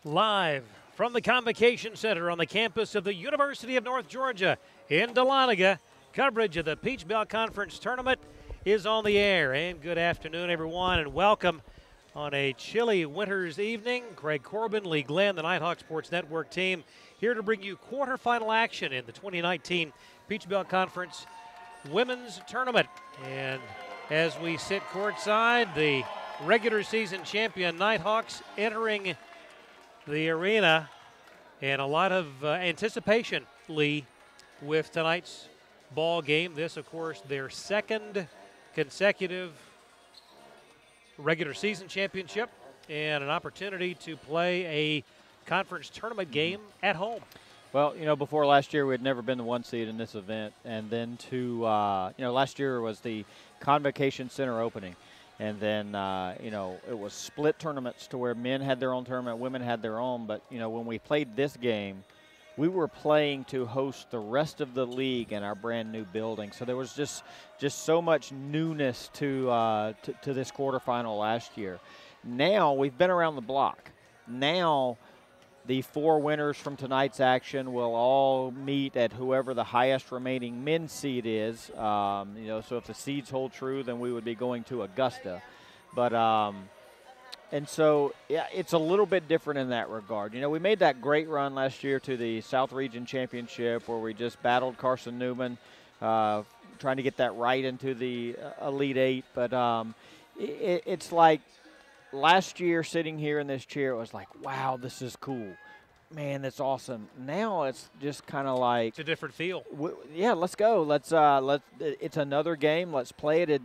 Live from the Convocation Center on the campus of the University of North Georgia in Dahlonega, coverage of the Peach Belt Conference Tournament is on the air. And good afternoon, everyone, and welcome on a chilly winter's evening. Craig Corbin, Lee Glenn, the Nighthawk Sports Network team, here to bring you quarterfinal action in the 2019 Peach Belt Conference Women's Tournament. And as we sit courtside, the regular season champion Nighthawks entering the arena, and a lot of anticipation, Lee, with tonight's ball game. This, of course, their second consecutive regular season championship and an opportunity to play a conference tournament game at home. Well, you know, before last year, we had never been the one seed in this event. And then last year was the Convocation Center opening. And then, it was split tournaments to where men had their own tournament, women had their own. But, when we played this game, we were playing to host the rest of the league in our brand new building. So there was just so much newness to this quarterfinal last year. Now we've been around the block. Now the four winners from tonight's action will all meet at whoever the highest remaining men's seed is. So if the seeds hold true, then we would be going to Augusta. But it's a little bit different in that regard. We made that great run last year to the South Region Championship where we just battled Carson Newman, trying to get that right into the Elite Eight. But it's like, last year, sitting here in this chair, it was like, wow, this is cool. Man, that's awesome. Now it's just kind of like, it's a different feel. Yeah, let's go. It's another game. Let's play it.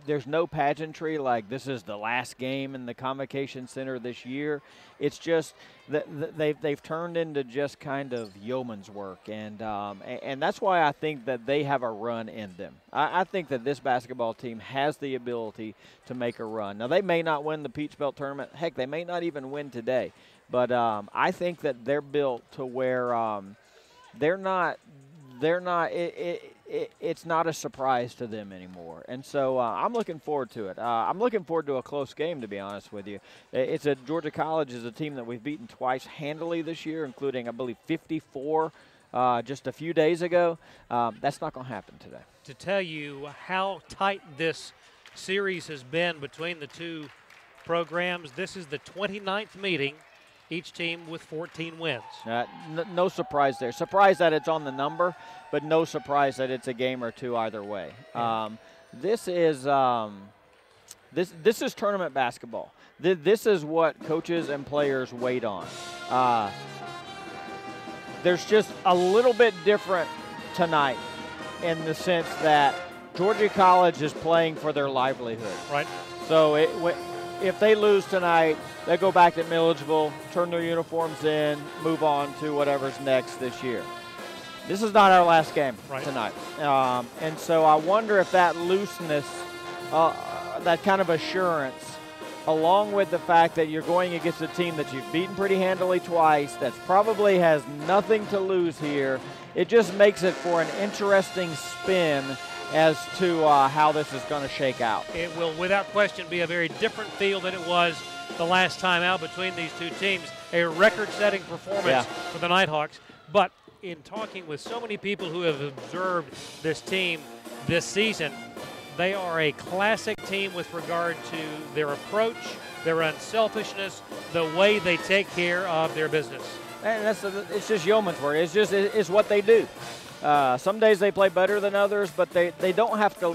There's no pageantry like this is the last game in the Convocation Center this year. It's just they've turned into just kind of yeoman's work, and that's why I think that they have a run in them. I think that this basketball team has the ability to make a run. Now, they may not win the Peach Belt tournament. Heck, they may not even win today. But I think that they're built to where it's not a surprise to them anymore. And so I'm looking forward to it. I'm looking forward to a close game, to be honest with you. Georgia College is a team that we've beaten twice handily this year, including, I believe, 54 just a few days ago. That's not going to happen today. To tell you how tight this series has been between the two programs, this is the 29th meeting, each team with 14 wins. No surprise there. Surprise that it's on the number, but no surprise that it's a game or two either way. Yeah. This is tournament basketball. This is what coaches and players wait on. There's just a little bit different tonight in the sense that Georgia College is playing for their livelihood. Right. So if they lose tonight, they go back to Milledgeville, turn their uniforms in, move on to whatever's next this year. This is not our last game tonight. And so I wonder if that looseness, that kind of assurance, along with the fact that you're going against a team that you've beaten pretty handily twice, that probably has nothing to lose here, it just makes it for an interesting spin as to how this is going to shake out. It will, without question, be a very different feel than it was the last time out between these two teams. A record-setting performance for the Nighthawks. But in talking with so many people who have observed this team this season, they are a classic team with regard to their approach, their unselfishness, the way they take care of their business. And it's just yeoman's work. It's what they do. Some days they play better than others, but they don't have to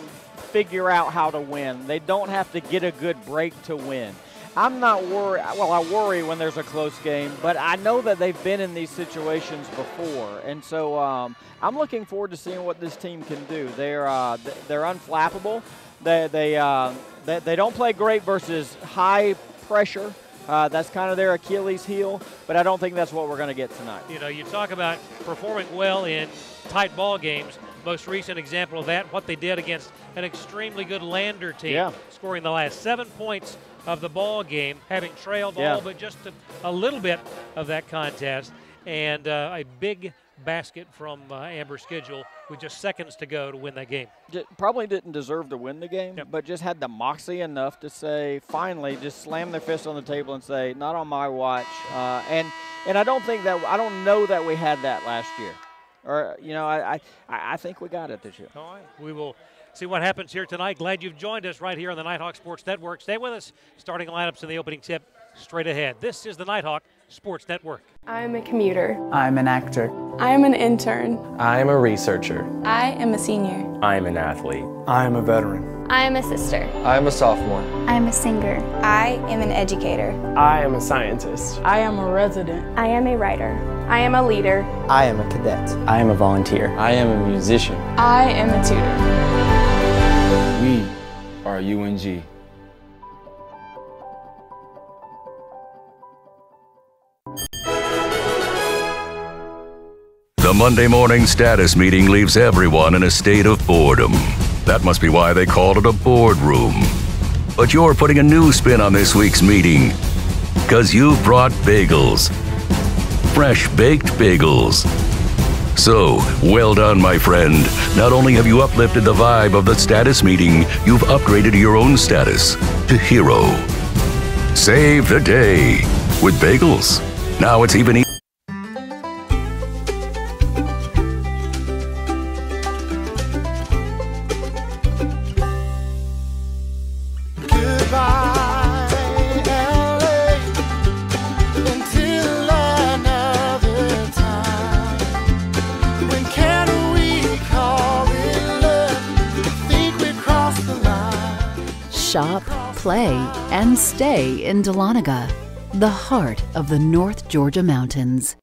figure out how to win. They don't have to get a good break to win. I'm not worried. Well, I worry when there's a close game, but I know that they've been in these situations before. And so I'm looking forward to seeing what this team can do. They're unflappable. They don't play great versus high pressure. That's kind of their Achilles heel, but I don't think that's what we're going to get tonight. You talk about performing well in tight ball games. Most recent example of that, what they did against an extremely good Lander team, scoring the last 7 points of the ball game, having trailed all but just a little bit of that contest, and a big basket from Amber's schedule with just seconds to go to win that game. Probably didn't deserve to win the game, Yep. but just had the moxie enough to say, finally, just slam their fist on the table and say, not on my watch. And I don't know that we had that last year. Or, you know, I think we got it this year. All right. We will see what happens here tonight. Glad you've joined us right here on the Nighthawk Sports Network. Stay with us. Starting lineups in the opening tip straight ahead. This is the Nighthawk Sports Network. I'm a commuter. I'm an actor. I am an intern. I'm a researcher. I am a senior. I'm an athlete. I'm a veteran. I am a sister. I'm a sophomore. I am a singer. I am an educator. I am a scientist. I am a resident. I am a writer. I am a leader. I am a cadet. I am a volunteer. I am a musician. I am a tutor. We are UNG. The Monday morning status meeting leaves everyone in a state of boredom. That must be why they called it a boardroom. But you're putting a new spin on this week's meeting, because you've brought bagels. Fresh baked bagels. So, well done, my friend. Not only have you uplifted the vibe of the status meeting, you've upgraded your own status to hero. Save the day with bagels. Now it's even easier. Shop, play, and stay in Dahlonega, the heart of the North Georgia mountains.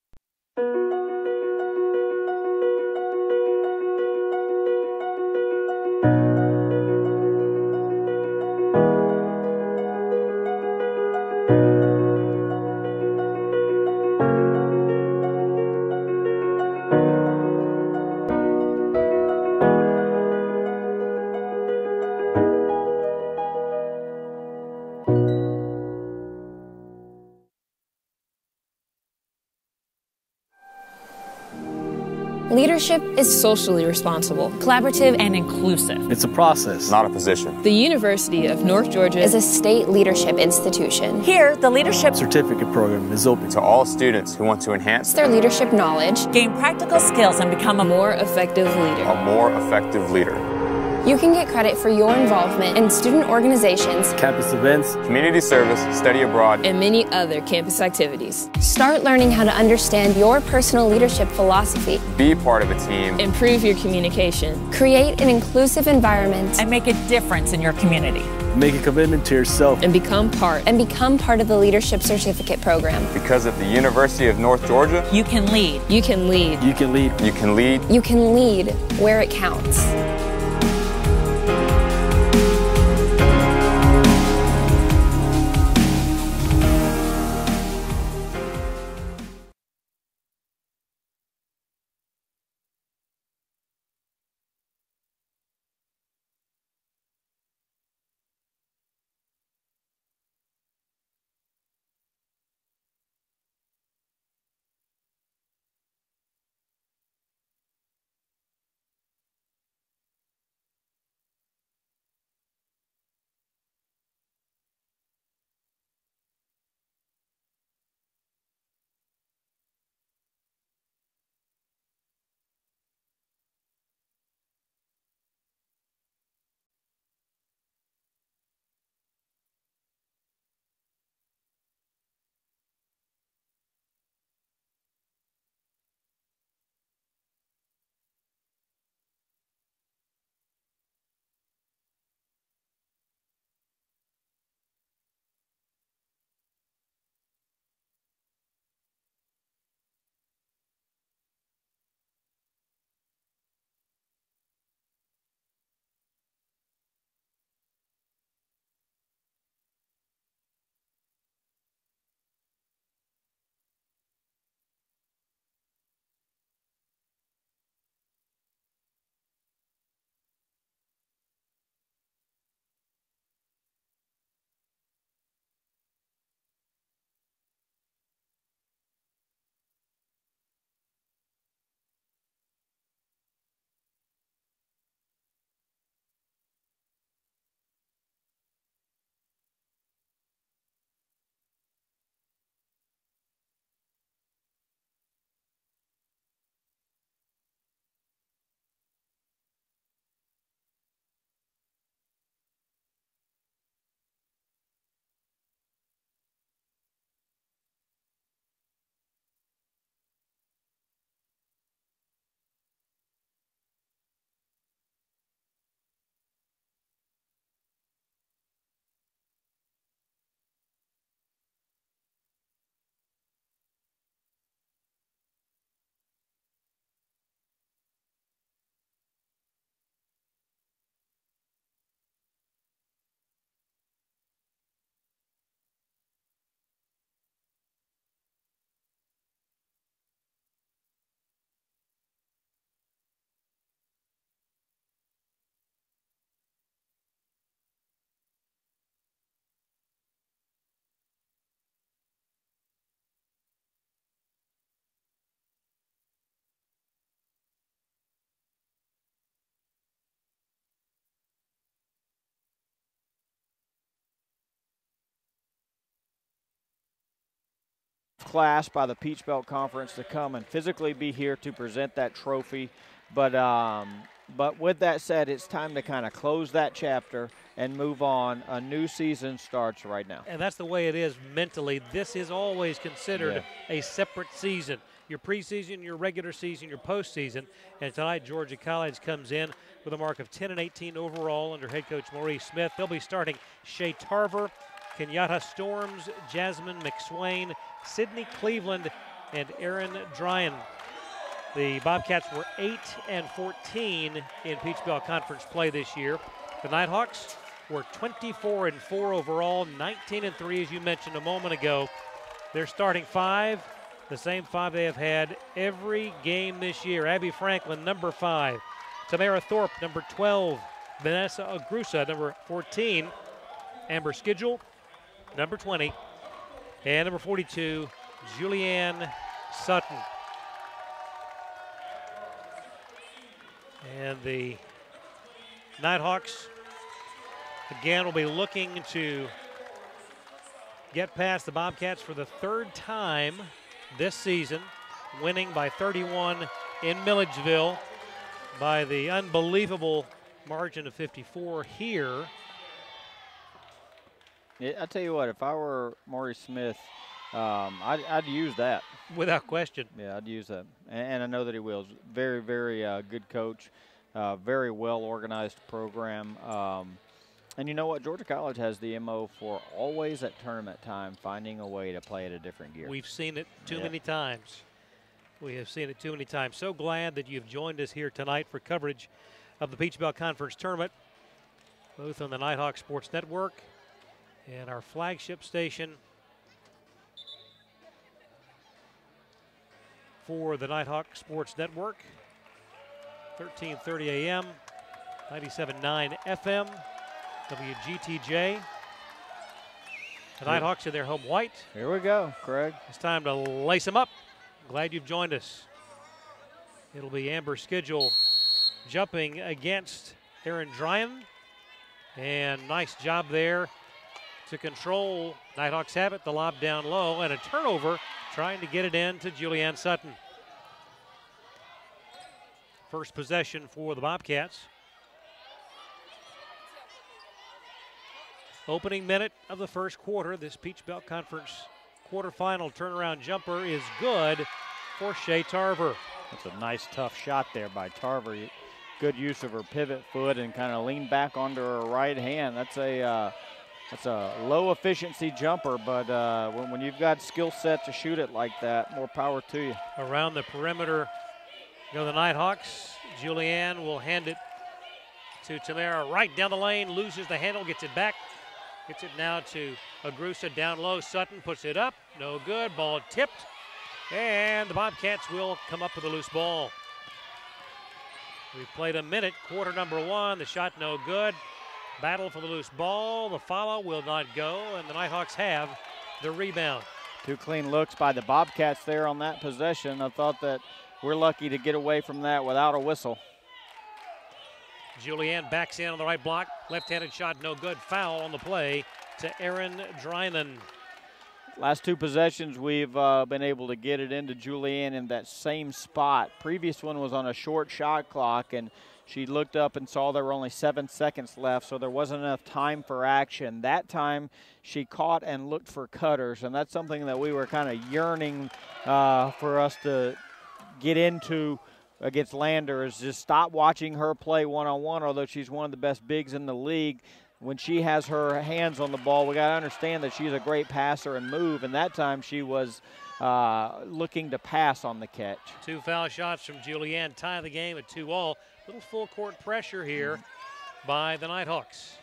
Leadership is socially responsible, collaborative, and inclusive. It's a process, not a position. The University of North Georgia is a state leadership institution. Here, the Leadership Certificate program is open to all students who want to enhance their leadership knowledge, gain practical skills, and become a more effective leader. A more effective leader. You can get credit for your involvement in student organizations, campus events, community service, study abroad, and many other campus activities. Start learning how to understand your personal leadership philosophy. Be part of a team. Improve your communication. Create an inclusive environment. And make a difference in your community. Make a commitment to yourself. And become part of the Leadership Certificate program. Because at the University of North Georgia, you can lead. You can lead. You can lead. You can lead. You can lead where it counts. class by the Peach Belt Conference to come and physically be here to present that trophy. But with that said, it's time to kind of close that chapter and move on. A new season starts right now. And that's the way it is mentally. This is always considered a separate season. Your preseason, your regular season, your postseason. And tonight, Georgia College comes in with a mark of 10-18 overall under head coach Maurice Smith. They'll be starting Shea Tarver, Kenyatta Storms, Jasmine McSwain, Sydney Cleveland, and Aaron Dryan. The Bobcats were 8-14 in Peach Belt Conference play this year. The Nighthawks were 24-4 overall, 19-3 as you mentioned a moment ago. They're starting 5. The same 5 they have had every game this year. Abby Franklin, number 5. Tamara Thorpe, number 12. Vanessa Agrusa, number 14. Amber Schedule, number 20. And number 42, Julianne Sutton. And the Nighthawks, again, will be looking to get past the Bobcats for the 3rd time this season, winning by 31 in Milledgeville by the unbelievable margin of 54 here. Yeah, I tell you what, if I were Maurice Smith, I'd use that. Without question. Yeah, I'd use that. And I know that he will. Very, very good coach, very well-organized program. And you know what? Georgia College has the MO for always at tournament time finding a way to play at a different gear. We've seen it too many times. We have seen it too many times. So glad that you've joined us here tonight for coverage of the Peach Belt Conference Tournament, both on the Nighthawk Sports Network and our flagship station for the Nighthawk Sports Network, 1330 AM, 97.9 FM. WGTJ. The Nighthawks in their home white. Here we go, Craig. It's time to lace them up. Glad you've joined us. It'll be Amber Schedule jumping against Aaron Dryan. And nice job there to control. Nighthawks have it, the lob down low, and a turnover trying to get it in to Julianne Sutton. First possession for the Bobcats. Opening minute of the first quarter. This Peach Belt Conference quarterfinal turnaround jumper is good for Shea Tarver. That's a nice, tough shot there by Tarver. Good use of her pivot foot and kind of lean back onto her right hand. That's a low efficiency jumper, but when you've got skill set to shoot it like that, more power to you. Around the perimeter go the Nighthawks. Julianne will hand it to Tamara right down the lane, loses the handle, gets it back. Gets it now to Agrusa down low. Sutton puts it up. No good. Ball tipped. And the Bobcats will come up with a loose ball. We've played a minute. Quarter number 1. The shot no good. Battle for the loose ball. The follow will not go. And the Nighthawks have the rebound. 2 clean looks by the Bobcats there on that possession. I thought that we're lucky to get away from that without a whistle. Julianne backs in on the right block. Left-handed shot, no good. Foul on the play to Aaron Dryan. Last 2 possessions, we've been able to get it into Julianne in that same spot. Previous one was on a short shot clock, and she looked up and saw there were only 7 seconds left, so there wasn't enough time for action. That time, she caught and looked for cutters, and that's something that we were kind of yearning for us to get into against Lander, is just stop watching her play one-on-one, although she's one of the best bigs in the league. When she has her hands on the ball, we got to understand that she's a great passer and move, and that time she was looking to pass on the catch. 2 foul shots from Julianne tie the game at 2-all. Little full court pressure here by the Nighthawks.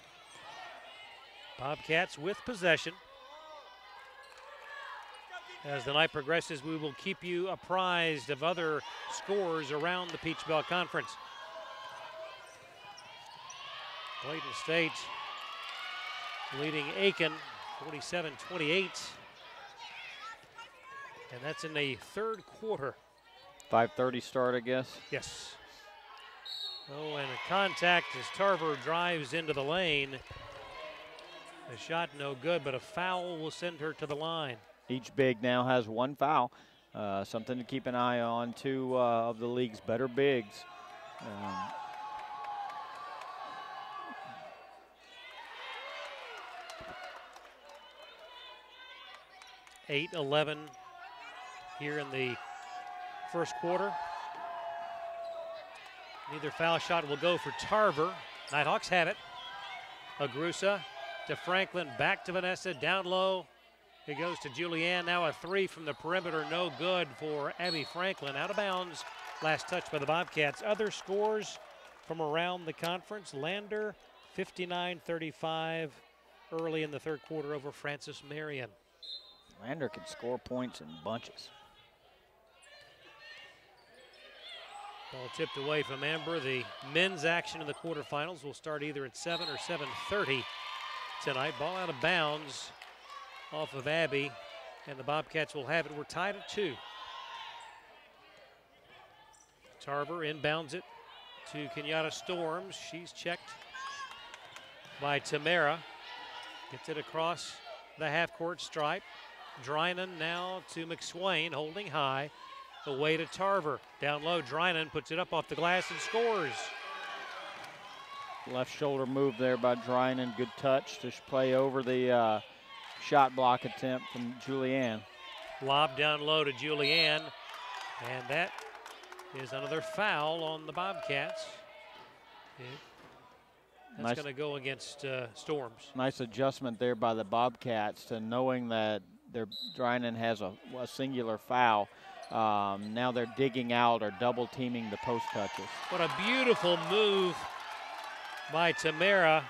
Bobcats with possession. As the night progresses, we will keep you apprised of other scores around the Peach Belt Conference. Clayton State leading Aiken 47-28. And that's in the 3rd quarter. 5:30 start, I guess. Yes. Oh, and a contact as Tarver drives into the lane. A shot no good, but a foul will send her to the line. Each big now has 1 foul. Something to keep an eye on. 2 of the league's better bigs. 8-11 here in the first quarter. Neither foul shot will go for Tarver. Nighthawks have it. Agrusa to Franklin, back to Vanessa, down low. It goes to Julianne. Now a 3 from the perimeter, no good for Abby Franklin. Out of bounds, last touch by the Bobcats. Other scores from around the conference. Lander, 59-35 early in the third quarter over Francis Marion. Lander can score points in bunches. Ball tipped away from Amber. The men's action in the quarterfinals will start either at 7 or 7:30 tonight. Ball out of bounds off of Abby, and the Bobcats will have it. We're tied at 2. Tarver inbounds it to Kenyatta Storms. She's checked by Tamara. Gets it across the half-court stripe. Drinan now to McSwain, holding high. Away to Tarver. Down low, Drinan puts it up off the glass and scores. Left shoulder move there by Drinan. Good touch to play over the shot block attempt from Julianne. Lob down low to Julianne, and that is another foul on the Bobcats. That's going to go against Storms. Nice adjustment there by the Bobcats to knowing that Drinan has a singular foul. Now they're digging out or double teaming the post touches. What a beautiful move by Tamara,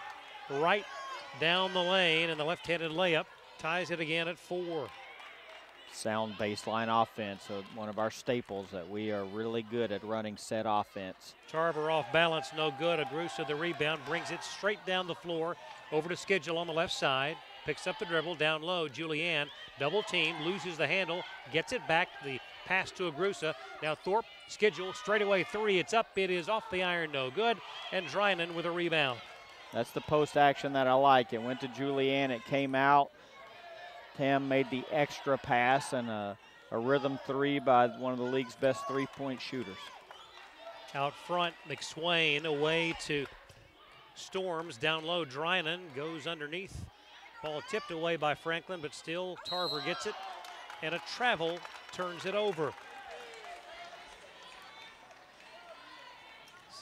right down the lane, and the left-handed layup ties it again at 4. Sound baseline offense, so one of our staples that we are really good at running set offense. Tarver off balance, no good. Agrusa the rebound, brings it straight down the floor, over to Schedule on the left side, picks up the dribble, down low, Julianne, double team, loses the handle, gets it back, the pass to Agrusa. Now Thorpe, Schedule, straightaway 3, it's up, it is off the iron, no good, and Drinan with a rebound. That's the post action that I like. It went to Julianne, it came out. Tam made the extra pass and a rhythm 3 by one of the league's best 3-point shooters. Out front, McSwain away to Storms, down low, Drinan goes underneath. Ball tipped away by Franklin, but still Tarver gets it, and a travel turns it over.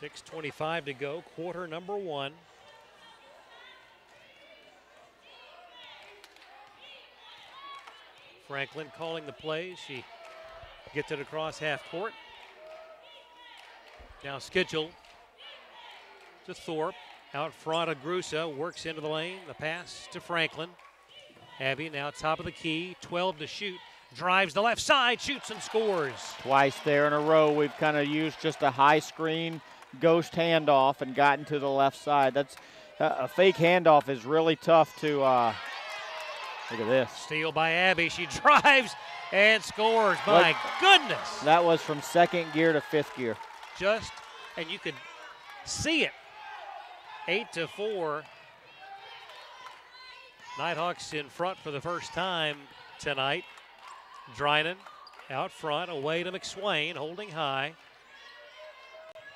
6:25 to go, quarter number 1. Franklin calling the plays. She gets it across half court. Now Schedule to Thorpe. Out front, Agrusa works into the lane. The pass to Franklin. Abby now top of the key, 12 to shoot. Drives the left side, shoots and scores. Twice there in a row, we've kind of used just a high screen ghost handoff and gotten to the left side. That's a fake handoff is really tough to look at this. Steal by Abby. She drives and scores. My goodness. That was from second gear to fifth gear. And you could see it. 8-4. Nighthawks in front for the first time tonight. Drinan out front, away to McSwain, holding high.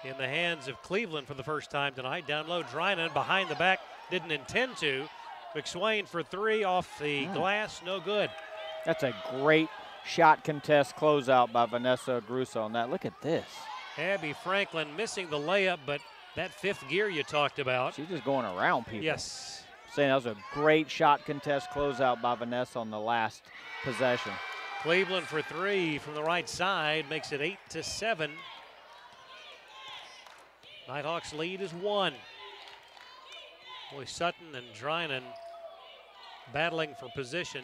In the hands of Cleveland for the first time tonight. Down low, Drinan behind the back, didn't intend to. McSwain for 3 off the glass, no good. That's a great shot contest closeout by Vanessa Agrusa on that. Look at this. Abby Franklin missing the layup, but that fifth gear you talked about. She's just going around people. Yes. Saying that was a great shot contest closeout by Vanessa on the last possession. Cleveland for 3 from the right side makes it 8-7. Nighthawks lead is 1. Boy, Sutton and Drinan battling for position.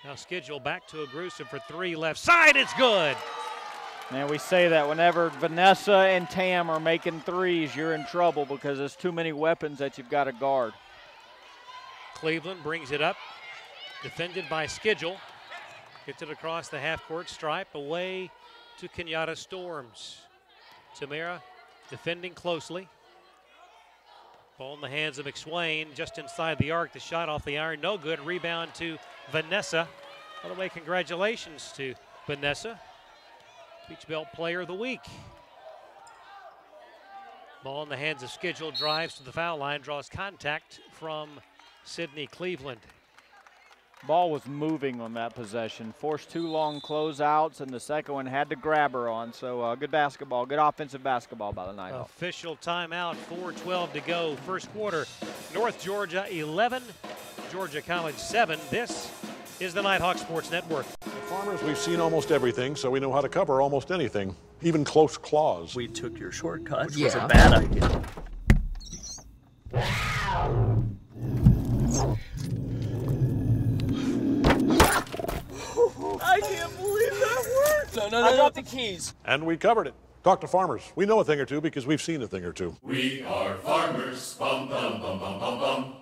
Now Schedule back to Agrusa for 3 left side, it's good. And we say that whenever Vanessa and Tam are making threes, you're in trouble because there's too many weapons that you've got to guard. Cleveland brings it up, defended by Schedule. Gets it across the half-court stripe, away to Kenyatta Storms. Tamara defending closely. Ball in the hands of McSwain, just inside the arc. The shot off the iron, no good. Rebound to Vanessa. By the way, congratulations to Vanessa, Peach Belt Player of the Week. Ball in the hands of scheduled drives to the foul line, draws contact from Sydney Cleveland. Ball was moving on that possession, forced 2 long closeouts, and the second one had to grab her on. So good basketball, good offensive basketball by the Nighthawks. Official timeout, 4:12 to go. First quarter, North Georgia 11, Georgia College 7. This is the Nighthawk Sports Network. Farmers, we've seen almost everything, so we know how to cover almost anything, even close claws. We took your shortcut, which was a bad idea. I can't believe that worked! No, I dropped the keys. And we covered it. Talk to farmers. We know a thing or two because we've seen a thing or two. We are farmers. Bum, bum, bum, bum, bum, bum.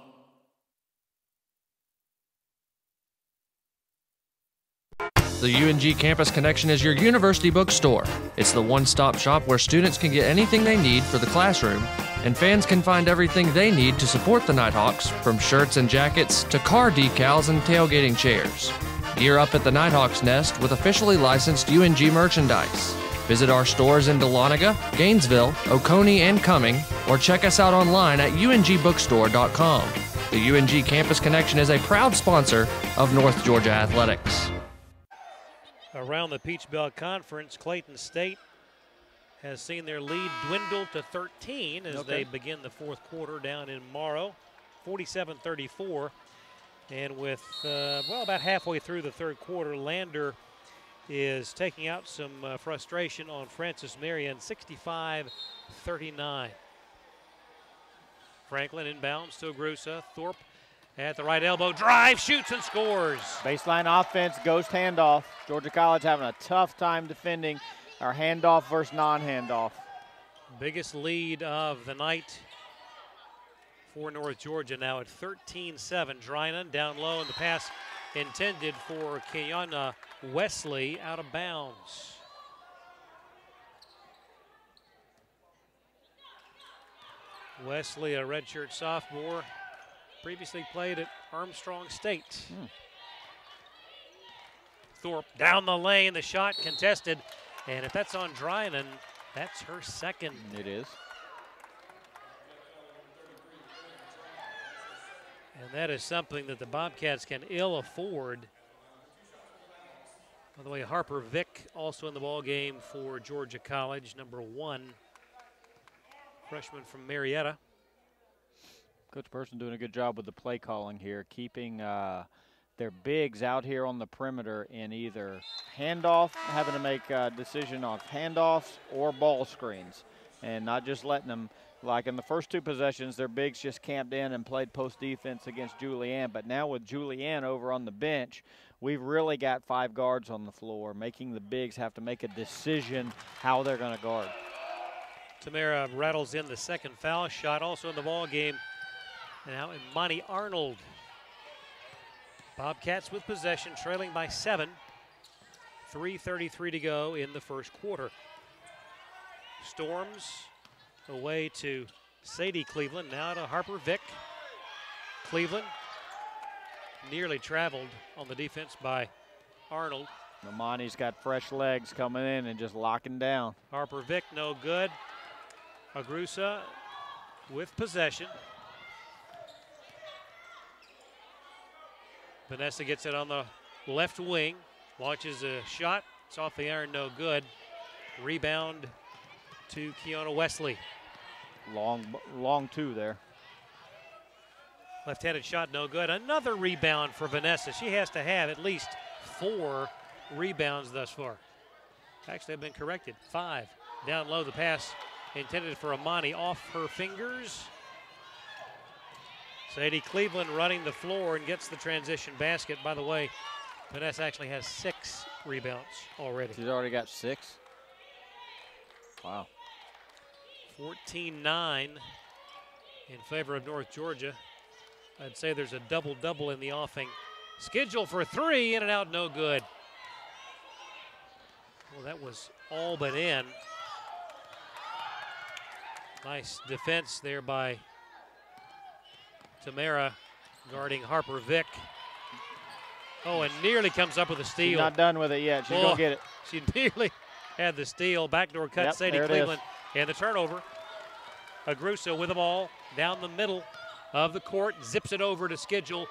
The UNG Campus Connection is your university bookstore. It's the one-stop shop where students can get anything they need for the classroom, and fans can find everything they need to support the Nighthawks, from shirts and jackets to car decals and tailgating chairs. Gear up at the Nighthawks Nest with officially licensed UNG merchandise. Visit our stores in Dahlonega, Gainesville, Oconee, and Cumming, or check us out online at ungbookstore.com. The UNG Campus Connection is a proud sponsor of North Georgia Athletics. Around the Peach Belt Conference, Clayton State has seen their lead dwindle to 13 as they begin the fourth quarter down in Morrow, 47-34. And with, about halfway through the third quarter, Lander is taking out some frustration on Francis Marion, 65-39. Franklin inbounds to Agrusa. Thorpe at the right elbow, drive, shoots, and scores. Baseline offense, ghost handoff. Georgia College having a tough time defending our handoff versus non-handoff. Biggest lead of the night for North Georgia now at 13-7. Drinan down low, and the pass intended for Kiana Wesley out of bounds. Wesley, a redshirt sophomore, previously played at Armstrong State. Thorpe down the lane, the shot contested, and if that's on Drinan, that's her second. It is. And that is something that the Bobcats can ill afford. By the way, Harper Vick also in the ball game for Georgia College, number 1, freshman from Marietta. Coach Person doing a good job with the play calling here, keeping their bigs out here on the perimeter in either handoff, having to make a decision on handoffs or ball screens, and not just letting them. Like in the first 2 possessions, their bigs just camped in and played post defense against Julianne. But now with Julianne over on the bench, we've really got 5 guards on the floor, making the bigs have to make a decision how they're going to guard. Tamara rattles in the second foul shot, also in the ball game. Now Imani Arnold. Bobcats with possession, trailing by 7. 3:33 to go in the first quarter. Storms away to Sadie Cleveland, now to Harper Vick. Cleveland nearly traveled on the defense by Arnold. Imani's got fresh legs coming in and just locking down. Harper Vick, no good. Agrusa with possession. Vanessa gets it on the left wing, launches a shot. It's off the iron, no good. Rebound to Kiana Wesley. Long 2 there. Left-handed shot, no good. Another rebound for Vanessa. She has to have at least 4 rebounds thus far. Actually, they've been corrected. 5. Down low, the pass intended for Imani off her fingers. Sadie Cleveland running the floor and gets the transition basket. By the way, Vanessa actually has 6 rebounds already. She's already got 6? Wow. 14-9 in favor of North Georgia. I'd say there's a double-double in the offing. Schedule for 3, in and out, no good. Well, that was all but in. Nice defense there by Tamara guarding Harper Vick. Oh, and nearly comes up with a steal. She's not done with it yet. She's going to get it. She nearly had the steal. Backdoor cut, Yep, Sadie Cleveland. And the turnover. Agruso with the ball down the middle of the court. Zips it over to Schedule.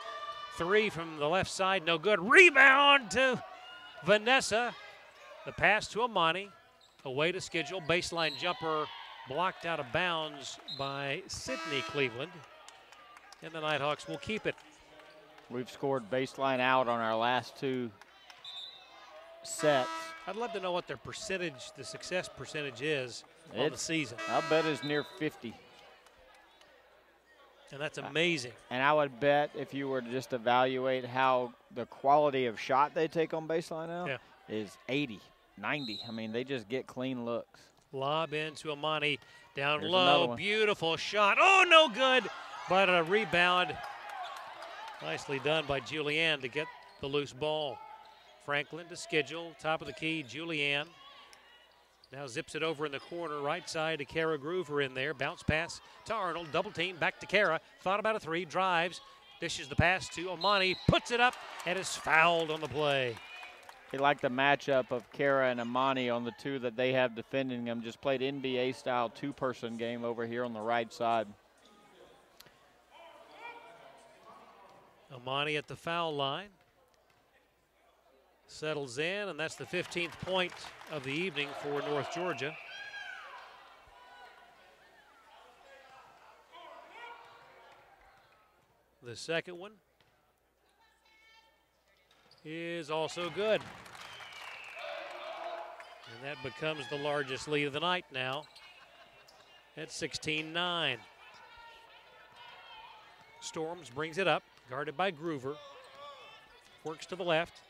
3 from the left side. No good. Rebound to Vanessa. The pass to Amani. Away to Schedule. Baseline jumper blocked out of bounds by Sydney Cleveland. And the Nighthawks will keep it. We've scored baseline out on our last 2 sets. I'd love to know what their percentage, the success percentage is on the season. I'll bet it's near 50. And that's amazing. And I would bet if you were to just evaluate how the quality of shot they take on baseline out is 80, 90. I mean, they just get clean looks. Lob into Amani. Down Here's low. Beautiful shot. Oh, no good. But a rebound. Nicely done by Julianne to get the loose ball. Franklin to Schedule. Top of the key, Julianne. Now zips it over in the corner, right side to Kara Groover in there. Bounce pass to Arnold. Double team back to Kara. Thought about a 3. Drives. Dishes the pass to Amani. Puts it up and is fouled on the play. They like the matchup of Kara and Amani on the 2 that they have defending them. Just played NBA-style 2-person game over here on the right side. Amani at the foul line. Settles in, and that's the 15th point of the evening for North Georgia. The second one is also good. And that becomes the largest lead of the night now at 16-9. Storms brings it up, guarded by Groover. Works to the left.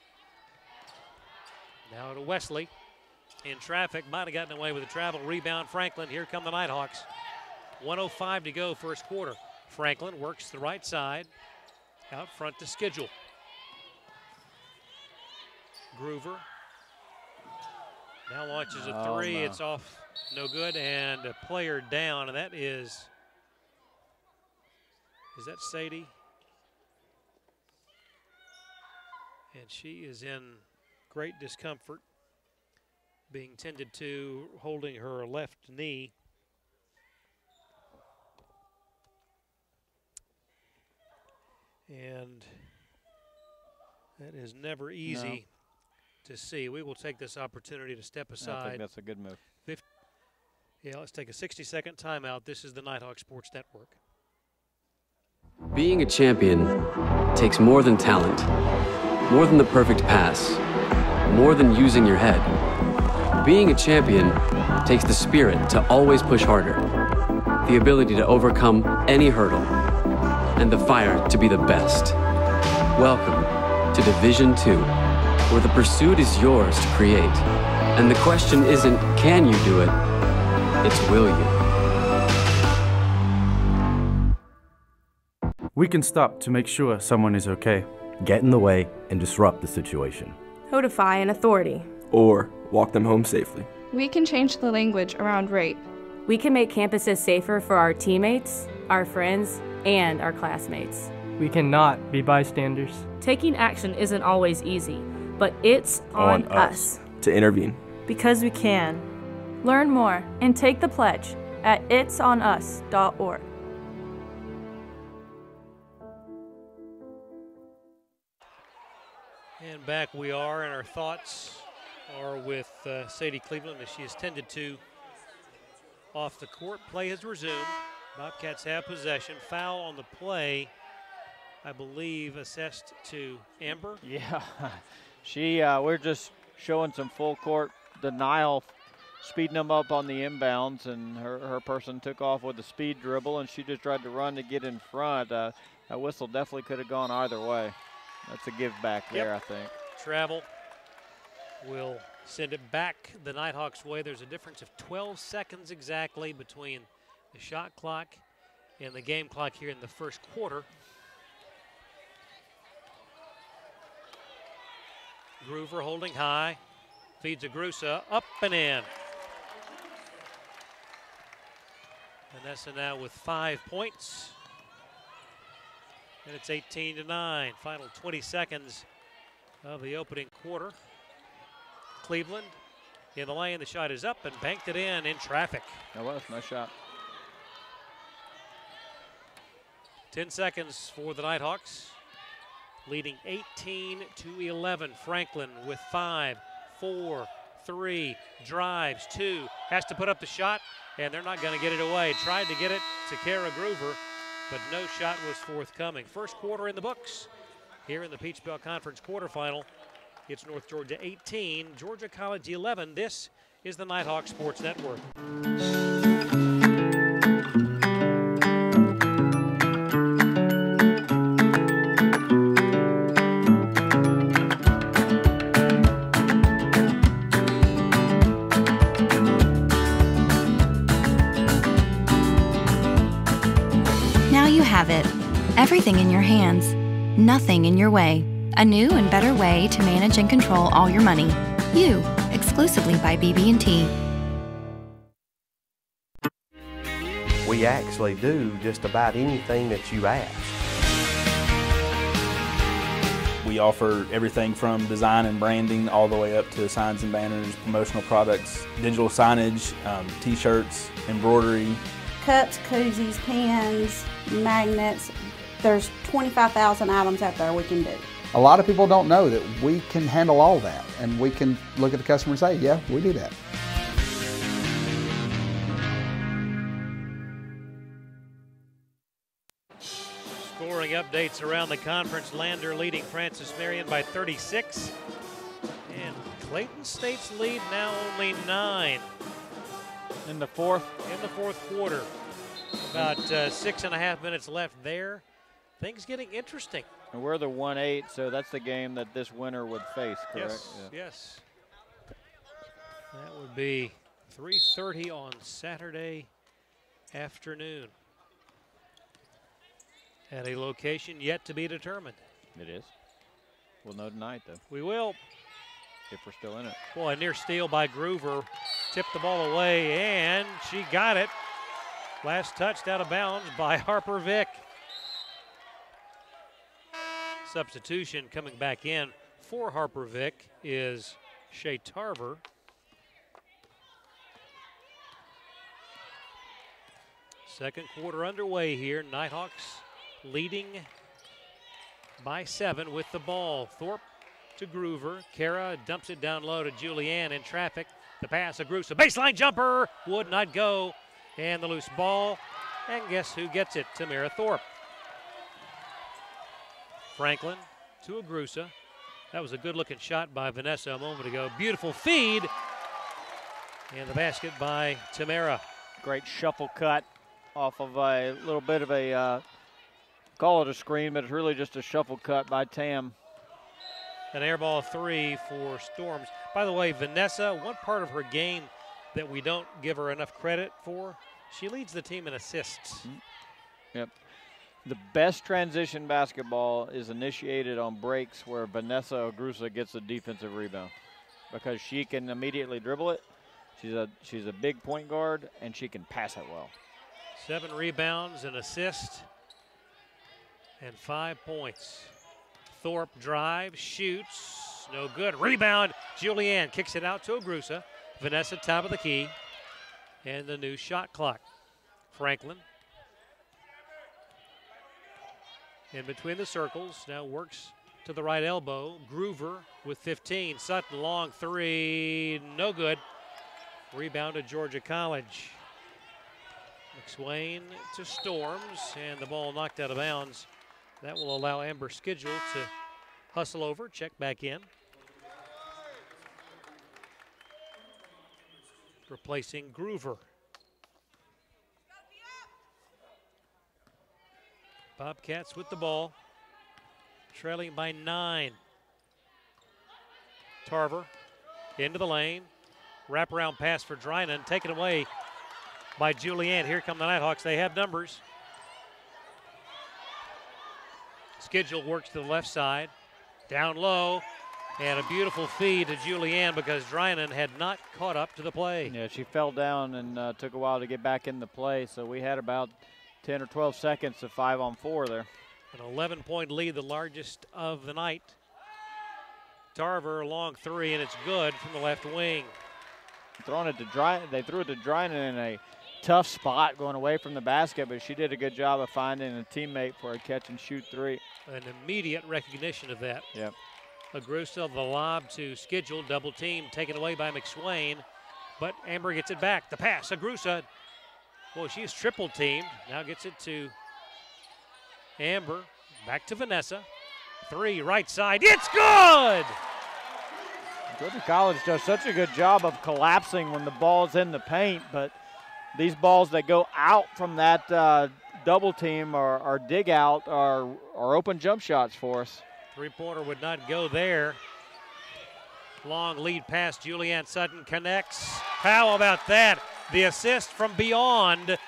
Now to Wesley. In traffic, might have gotten away with a travel. Rebound, Franklin. Here come the Nighthawks. 1:05 to go first quarter. Franklin works the right side. Out front to Schedule. Groover. Now launches a 3. No. It's off. No good. And a player down. And that is that Sadie? And she is in great discomfort, being tended to, holding her left knee. And that is never easy to see. We will take this opportunity to step aside. I think that's a good move. Let's take a 60-second timeout. This is the Nighthawk Sports Network. Being a champion takes more than talent, more than the perfect pass, more than using your head. Being a champion takes the spirit to always push harder, the ability to overcome any hurdle, and the fire to be the best. Welcome to Division II, where the pursuit is yours to create. And the question isn't, can you do it? It's, will you? We can stop to make sure someone is okay. Get in the way and disrupt the situation. Codify an authority. Or walk them home safely. We can change the language around rape. We can make campuses safer for our teammates, our friends, and our classmates. We cannot be bystanders. Taking action isn't always easy, but it's on us to intervene. Because we can. Learn more and take the pledge at itsonus.org. And back we are, and our thoughts are with Sadie Cleveland as she is tended to off the court. Play has resumed. Bobcats have possession. Foul on the play, I believe, assessed to Amber. Yeah, we're just showing some full court denial, speeding them up on the inbounds, and her person took off with a speed dribble, and she just tried to run to get in front. That whistle definitely could have gone either way. That's a give back there, I think. Travel will send it back the Nighthawks' way. There's a difference of 12 seconds exactly between the shot clock and the game clock here in the first quarter. Groover holding high, feeds Agrusa, up and in. Vanessa now with 5 points. And it's 18-9. Final 20 seconds of the opening quarter. Cleveland in the lane. The shot is up and banked it in traffic. That was nice shot. 10 seconds for the Nighthawks, leading 18-11. Franklin with 5, 4, 3, drives, 2, has to put up the shot, and they're not going to get it away. Tried to get it to Kara Groover, but no shot was forthcoming. First quarter in the books here in the Peach Belt Conference quarterfinal. It's North Georgia 18, Georgia College 11. This is the Nighthawk Sports Network. Have it. Everything in your hands, nothing in your way. A new and better way to manage and control all your money. You, exclusively by BB&T. We actually do just about anything that you ask. We offer everything from design and branding all the way up to signs and banners, promotional products, digital signage, t-shirts, embroidery. Cups, koozies, pens, magnets. There's 25,000 items out there we can do. A lot of people don't know that we can handle all that, and we can look at the customer and say, yeah, we do that. Scoring updates around the conference. Lander leading Francis Marion by 36. And Clayton State's lead now only 9. In the fourth quarter. About 6.5 minutes left there. Things getting interesting. And we're the 1-8, so that's the game that this winner would face, correct? Yes, yes. That would be 3:30 on Saturday afternoon at a location yet to be determined. It is. We'll know tonight, though. We will. If we're still in it. Boy, a near steal by Groover. Tipped the ball away, and she got it. Last touched out of bounds by Harper Vick. Substitution coming back in for Harper Vick is Shea Tarver. Second quarter underway here. Nighthawks leading by 7 with the ball. Thorpe to Groover. Kara dumps it down low to Julianne in traffic. The pass, Agrusa, baseline jumper, would not go. And the loose ball, and guess who gets it? Tamara Thorpe. Franklin to Agrusa. That was a good-looking shot by Vanessa a moment ago. Beautiful feed, and the basket by Tamara. Great shuffle cut off of a little bit of a, call it a screen, but it's really just a shuffle cut by Tam. An air ball 3 for Storms. By the way, Vanessa, one part of her game that we don't give her enough credit for, she leads the team in assists. Yep. The best transition basketball is initiated on breaks where Vanessa Agrusa gets a defensive rebound because she can immediately dribble it. She's a big point guard, and she can pass it well. 7 rebounds, an assist, and 5 points. Thorpe drives, shoots, no good. Rebound, Julianne kicks it out to Agrusa. Vanessa top of the key, and the new shot clock. Franklin in between the circles, now works to the right elbow. Groover with 15. Sutton long 3, no good. Rebound to Georgia College. McSwain to Storms, and the ball knocked out of bounds. That will allow Amber Schedule to hustle over, check back in. Replacing Groover. Bobcats with the ball, trailing by 9. Tarver into the lane. Wraparound pass for Drynan, taken away by Julianne. Here come the Nighthawks. They have numbers. Schedule works to the left side. Down low. And a beautiful feed to Julianne because Drynan had not caught up to the play. Yeah, she fell down and took a while to get back in the play. So we had about 10 or 12 seconds of 5-on-4 there. An 11-point lead, the largest of the night. Tarver, long three, and it's good from the left wing. Throwing it to Dryden. They threw it to Dryden in a tough spot going away from the basket, but she did a good job of finding a teammate for a catch-and-shoot three. An immediate recognition of that. Yep. Agrusa, the lob to Schedule, double team, taken away by McSwain, but Amber gets it back. The pass, Agrusa. Well, she's triple teamed. Now gets it to Amber. Back to Vanessa. Three, right side. It's good! Georgia College does such a good job of collapsing when the ball's in the paint, but these balls that go out from that double team or dig out are open jump shots for us. Three-pointer would not go there. Long lead pass, Julianne Sutton connects. How about that? The assist from beyond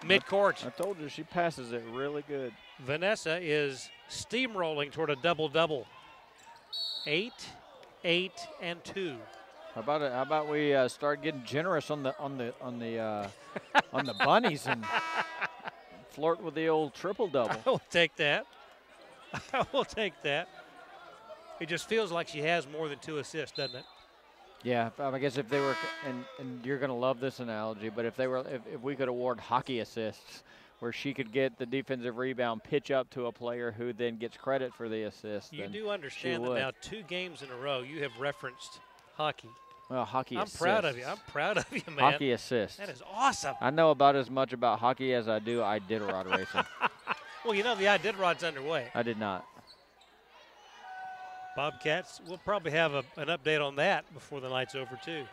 midcourt. I told you she passes it really good. Vanessa is steamrolling toward a double-double. 8, 8, and 2. How about we start getting generous on the bunnies and flirt with the old triple-double? I will take that. I will take that. It just feels like she has more than 2 assists, doesn't it? Yeah, I guess if they were, and you're going to love this analogy, but if we could award hockey assists, where she could get the defensive rebound, pitch up to a player who then gets credit for the assist. You do understand that now 2 games in a row you have referenced hockey. Well, hockey assists. I'm proud of you. I'm proud of you, man. Hockey assists. That is awesome. I know about as much about hockey as I do Iditarod racing. Well, you know the Iditarod's underway. I did not. Bobcats, we'll probably have an update on that before the night's over, too.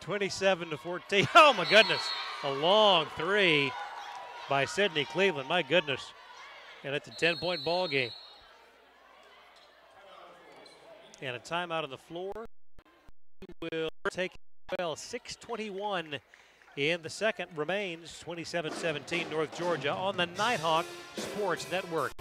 27-14. Oh, my goodness. A long three by Sydney Cleveland. My goodness. And it's a 10-point ball game. And a timeout on the floor. We will take, 6:21 in the second. Remains 27-17 North Georgia on the Nighthawk Sports Network.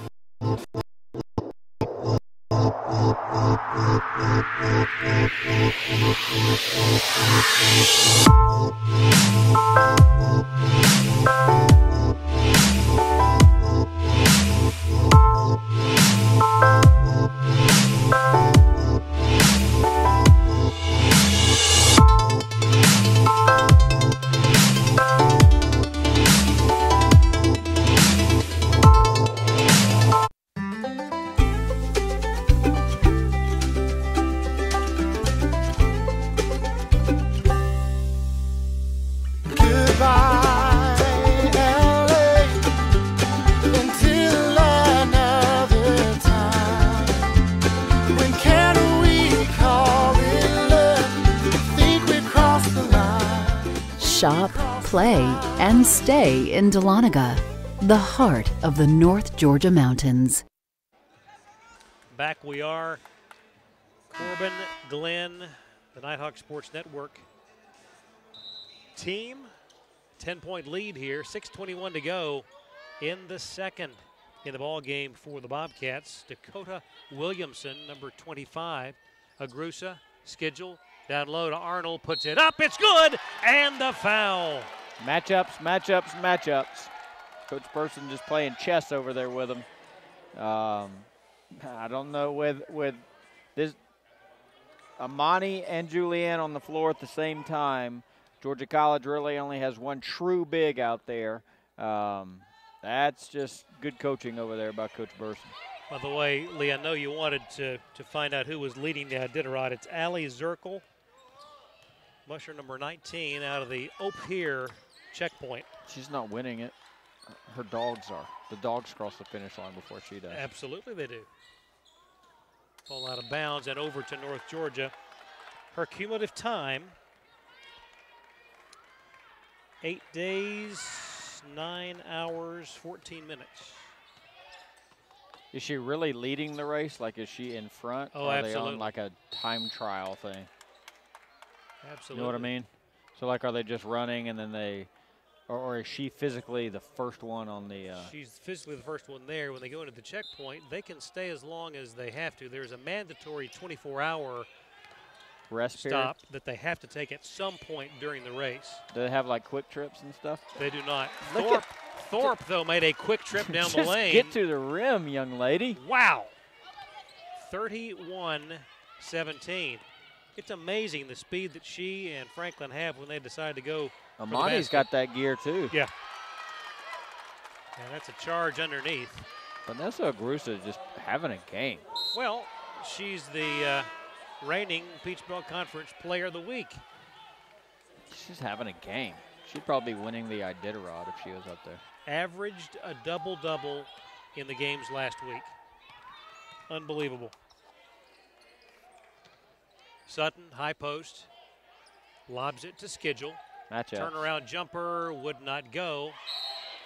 Shop, play, and stay in Dahlonega, the heart of the North Georgia mountains. Back we are. Corbin, Glenn, the Nighthawk Sports Network team. 10-point lead here. 6:21 to go in the second in the ball game for the Bobcats. Dakota Williamson, number 25. Agrusa, Schedule. Down low to Arnold, puts it up, it's good, and the foul. Matchups, matchups, matchups. Coach Person just playing chess over there with him. I don't know with this Amani and Julianne on the floor at the same time. Georgia College really only has one true big out there. That's just good coaching over there by Coach Burson. By the way, Lee, I know you wanted to find out who was leading the Iditarod. It's Allie Zirkle, musher number 19, out of the Opier checkpoint. She's not winning it. Her dogs are. The dogs cross the finish line before she does. Absolutely they do. Ball out of bounds and over to North Georgia. Her cumulative time, 8 days, 9 hours, 14 minutes. Is she really leading the race? Like, is she in front? Oh, or are absolutely. they on like a time trial thing? Absolutely. You know what I mean? So, like, are they just running and then they, or is she physically the first one on the? She's physically the first one there. When they go into the checkpoint, they can stay as long as they have to. There's a mandatory 24-hour rest stop that they have to take at some point during the race. Do they have like quick trips and stuff? They do not. Thorpe, though, made a quick trip down the lane. Get to the rim, young lady. Wow. 31-17. It's amazing the speed that she and Franklin have when they decide to go. Amani's got that gear too. Yeah. And that's a charge underneath. Vanessa Agrusa is just having a game. Well, she's the reigning Peach Belt Conference Player of the Week. She's having a game. She'd probably be winning the Iditarod if she was up there. Averaged a double-double in the games last week. Unbelievable. Sutton, high post, lobs it to Schedule. Matchup. Turnaround jumper would not go,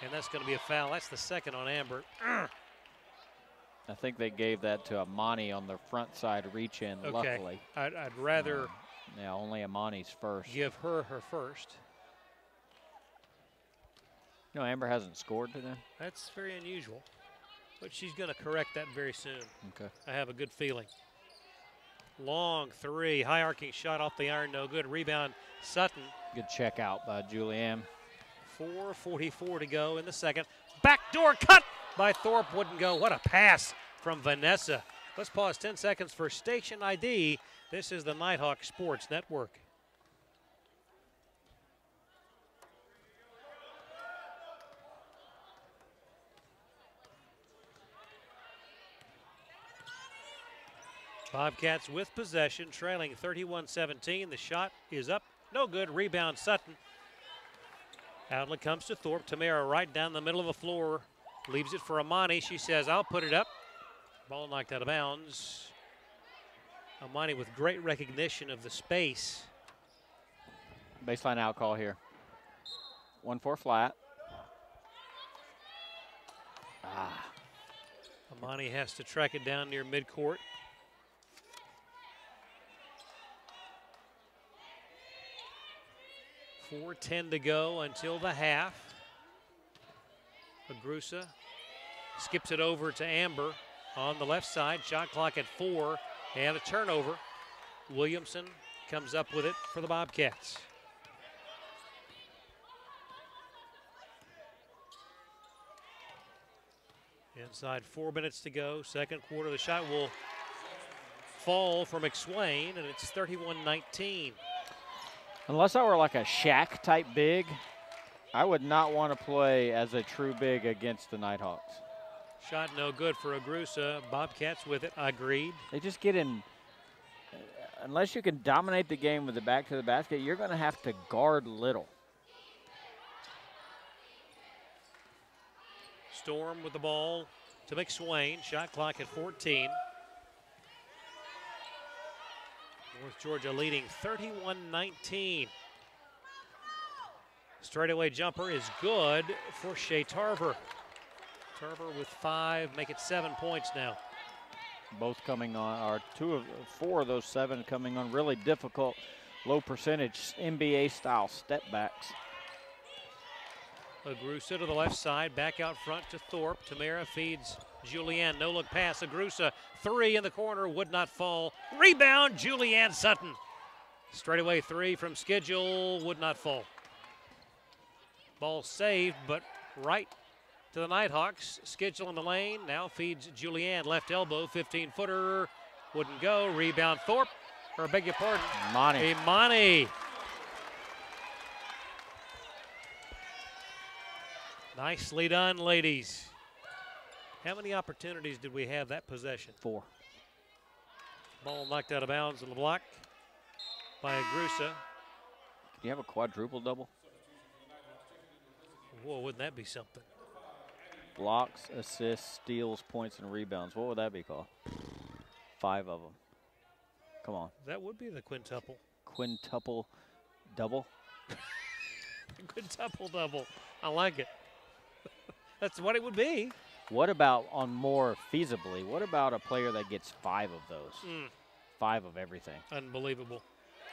and that's going to be a foul. That's the second on Amber. I think they gave that to Amani on the front side reach in, Okay. luckily. I'd rather yeah, only Amani's first. give her first. No, Amber hasn't scored today. That's very unusual, but she's going to correct that very soon. Okay. I have a good feeling. Long three, high arcing shot off the iron, no good. Rebound, Sutton. Good check out by Julianne. 4:44 to go in the second. Backdoor cut by Thorpe, wouldn't go. What a pass from Vanessa. Let's pause 10 seconds for station ID. This is the Nighthawk Sports Network. Bobcats with possession, trailing 31-17. The shot is up, no good. Rebound, Sutton. Outlet comes to Thorpe. Tamara right down the middle of the floor. Leaves it for Amani. She says, I'll put it up. Ball knocked out of bounds. Amani with great recognition of the space. Baseline out call here. 1-4 flat. Amani has to track it down near midcourt. .410 to go until the half. Agrusa skips it over to Amber on the left side. Shot clock at 4 and a turnover. Williamson comes up with it for the Bobcats. Inside 4 minutes to go. Second quarter, the shot will fall for McSwain, and it's 31-19. Unless I were like a Shaq type big, I would not want to play as a true big against the Nighthawks. Shot no good for Agrusa. Bobcats with it, agreed. They just get in, unless you can dominate the game with the back to the basket, you're going to have to guard little. Storm with the ball to McSwain. Shot clock at 14. North Georgia leading 31-19. Straightaway jumper is good for Shea Tarver. Tarver with 5, make it 7 points now. Both coming on, or 4 of those 7 coming on really difficult, low percentage NBA style step backs. Agrusa to the left side, back out front to Thorpe. Tamara feeds Julianne, no look pass. Agrusa, 3 in the corner, would not fall. Rebound, Julianne Sutton. Straightaway 3 from Schedule, would not fall. Ball saved, but right to the Nighthawks. Schedule in the lane, now feeds Julianne, left elbow, 15-footer, wouldn't go. Rebound Thorpe, or beg your pardon. Imani. Nicely done, ladies. How many opportunities did we have that possession? 4. Ball knocked out of bounds on the block by Agrusa. Can you have a quadruple double? Whoa, wouldn't that be something? Blocks, assists, steals, points, and rebounds. What would that be called? 5 of them. Come on. That would be the quintuple. Quintuple double? Quintuple double. I like it. That's what it would be. What about, on more feasibly, what about a player that gets 5 of those? 5 of everything. Unbelievable.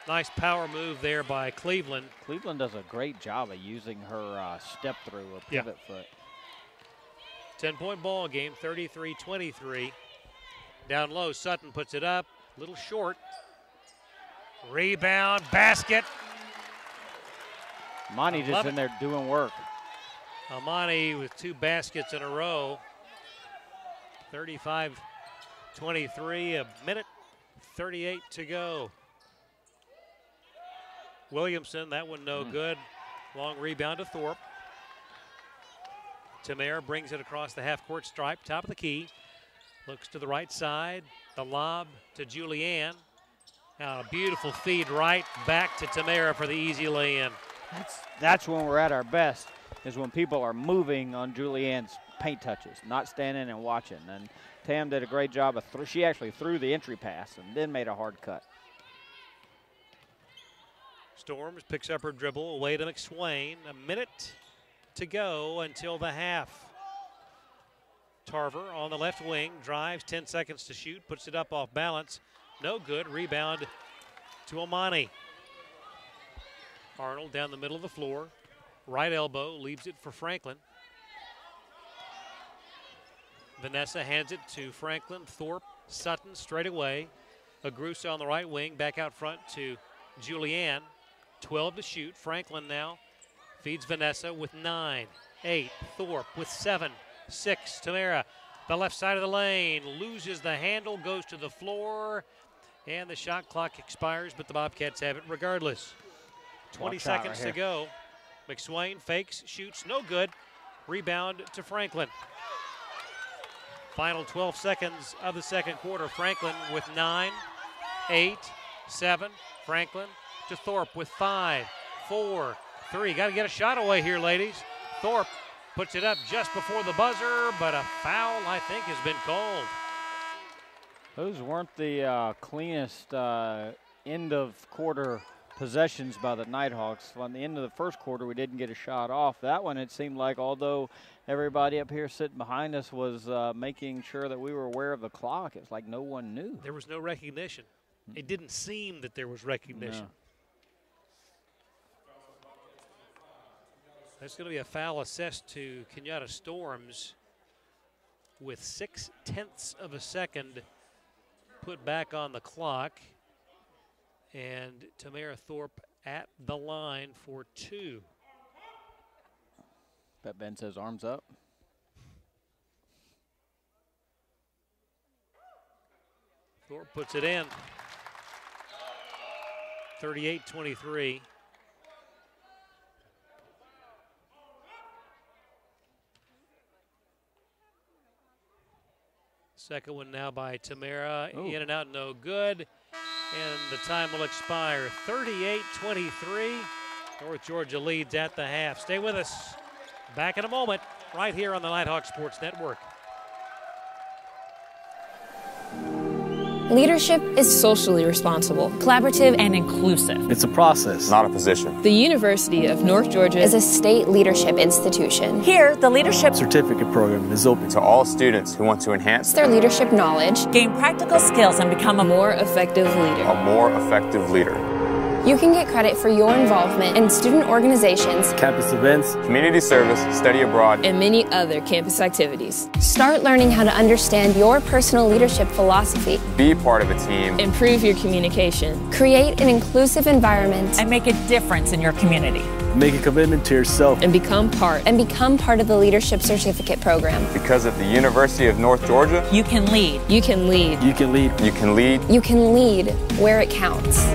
Nice power move there by Cleveland. Cleveland does a great job of using her step through or pivot foot. 10-point ball game, 33-23. Down low, Sutton puts it up, a little short. Rebound, basket. Amani just in there doing work. Amani with 2 baskets in a row. 23, a minute 38 to go. Williamson, that one no good. Long rebound to Thorpe. Tamara brings it across the half-court stripe, top of the key. Looks to the right side. The lob to Julianne. Now a beautiful feed right back to Tamara for the easy lay-in. That's when we're at our best, is when people are moving on Julianne's paint touches, not standing and watching. And Tam did a great job of she actually threw the entry pass and then made a hard cut. Storms picks up her dribble away to McSwain. A minute to go until the half. Tarver on the left wing, drives, 10 seconds to shoot, puts it up off balance. No good, rebound to Amani. Arnold down the middle of the floor. Right elbow, leaves it for Franklin. Vanessa hands it to Franklin. Thorpe, Sutton straight away. Agrusa on the right wing, back out front to Julianne. 12 to shoot. Franklin now feeds Vanessa with 9, 8. Thorpe with 7, 6. Tamara, the left side of the lane, loses the handle, goes to the floor, and the shot clock expires, but the Bobcats have it regardless. 20 seconds to go. McSwain fakes, shoots, no good. Rebound to Franklin. Final 12 seconds of the second quarter. Franklin with 9, 8, 7. Franklin to Thorpe with 5, 4, 3. Got to get a shot away here, ladies. Thorpe puts it up just before the buzzer, but a foul, I think, has been called. Those weren't the cleanest end of quarter possessions by the Nighthawks. On the end of the first quarter, we didn't get a shot off. That one, it seemed like, although everybody up here sitting behind us was making sure that we were aware of the clock, it's like no one knew. There was no recognition. It didn't seem that there was recognition. No. There's going to be a foul assessed to Kenyatta Storms with 0.6 of a second put back on the clock. And Tamara Thorpe at the line for 2. Bet Ben says arms up. Thorpe puts it in. 38-23. Second one now by Tamara. Ooh. In and out, no good. And the time will expire. 38-23. North Georgia leads at the half. Stay with us. Back in a moment, right here on the Nighthawk Sports Network. Leadership is socially responsible, collaborative, and inclusive. It's a process, not a position. The University of North Georgia is a state leadership institution. Here, the Leadership Certificate Program is open to all students who want to enhance their leadership knowledge, gain practical skills, and become a more effective leader. A more effective leader. You can get credit for your involvement in student organizations, campus events, community service, study abroad, and many other campus activities. Start learning how to understand your personal leadership philosophy. Be part of a team. Improve your communication. Create an inclusive environment. And make a difference in your community. Make a commitment to yourself. And become part of the Leadership Certificate Program. Because at the University of North Georgia, you can lead. You can lead. You can lead. You can lead. You can lead where it counts.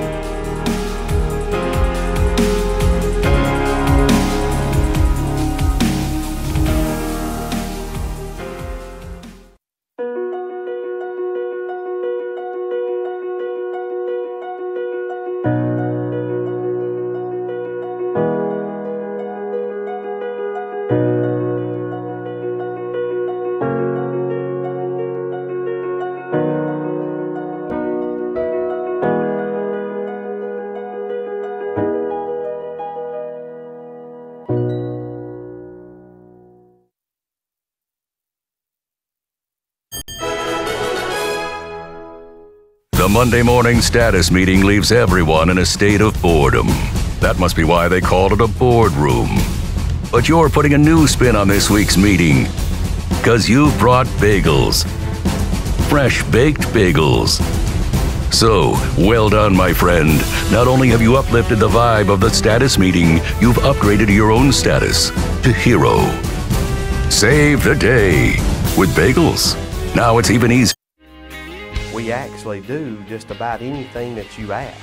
The Monday morning status meeting leaves everyone in a state of boredom. That must be why they called it a boardroom. But you're putting a new spin on this week's meeting, because you've brought bagels. Fresh baked bagels. So, well done, my friend. Not only have you uplifted the vibe of the status meeting, you've upgraded your own status to hero. Save the day with bagels. Now it's even easier. We actually do just about anything that you ask.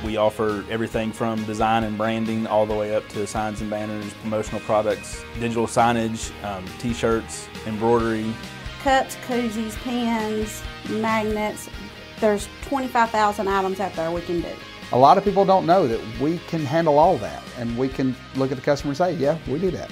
We offer everything from design and branding all the way up to signs and banners, promotional products, digital signage, t-shirts, embroidery. Cups, koozies, pens, magnets. There's 25,000 items out there we can do. A lot of people don't know that we can handle all that, and we can look at the customer and say, yeah, we do that.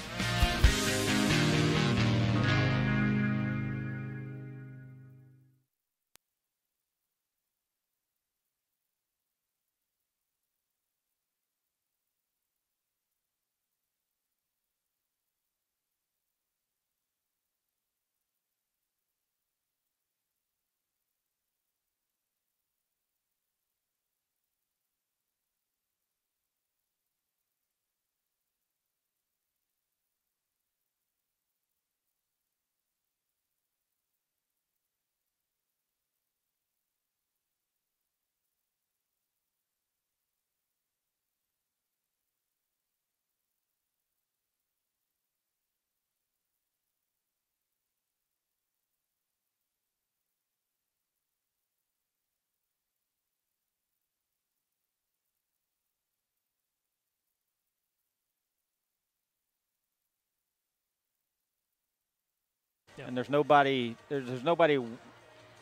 And there's nobody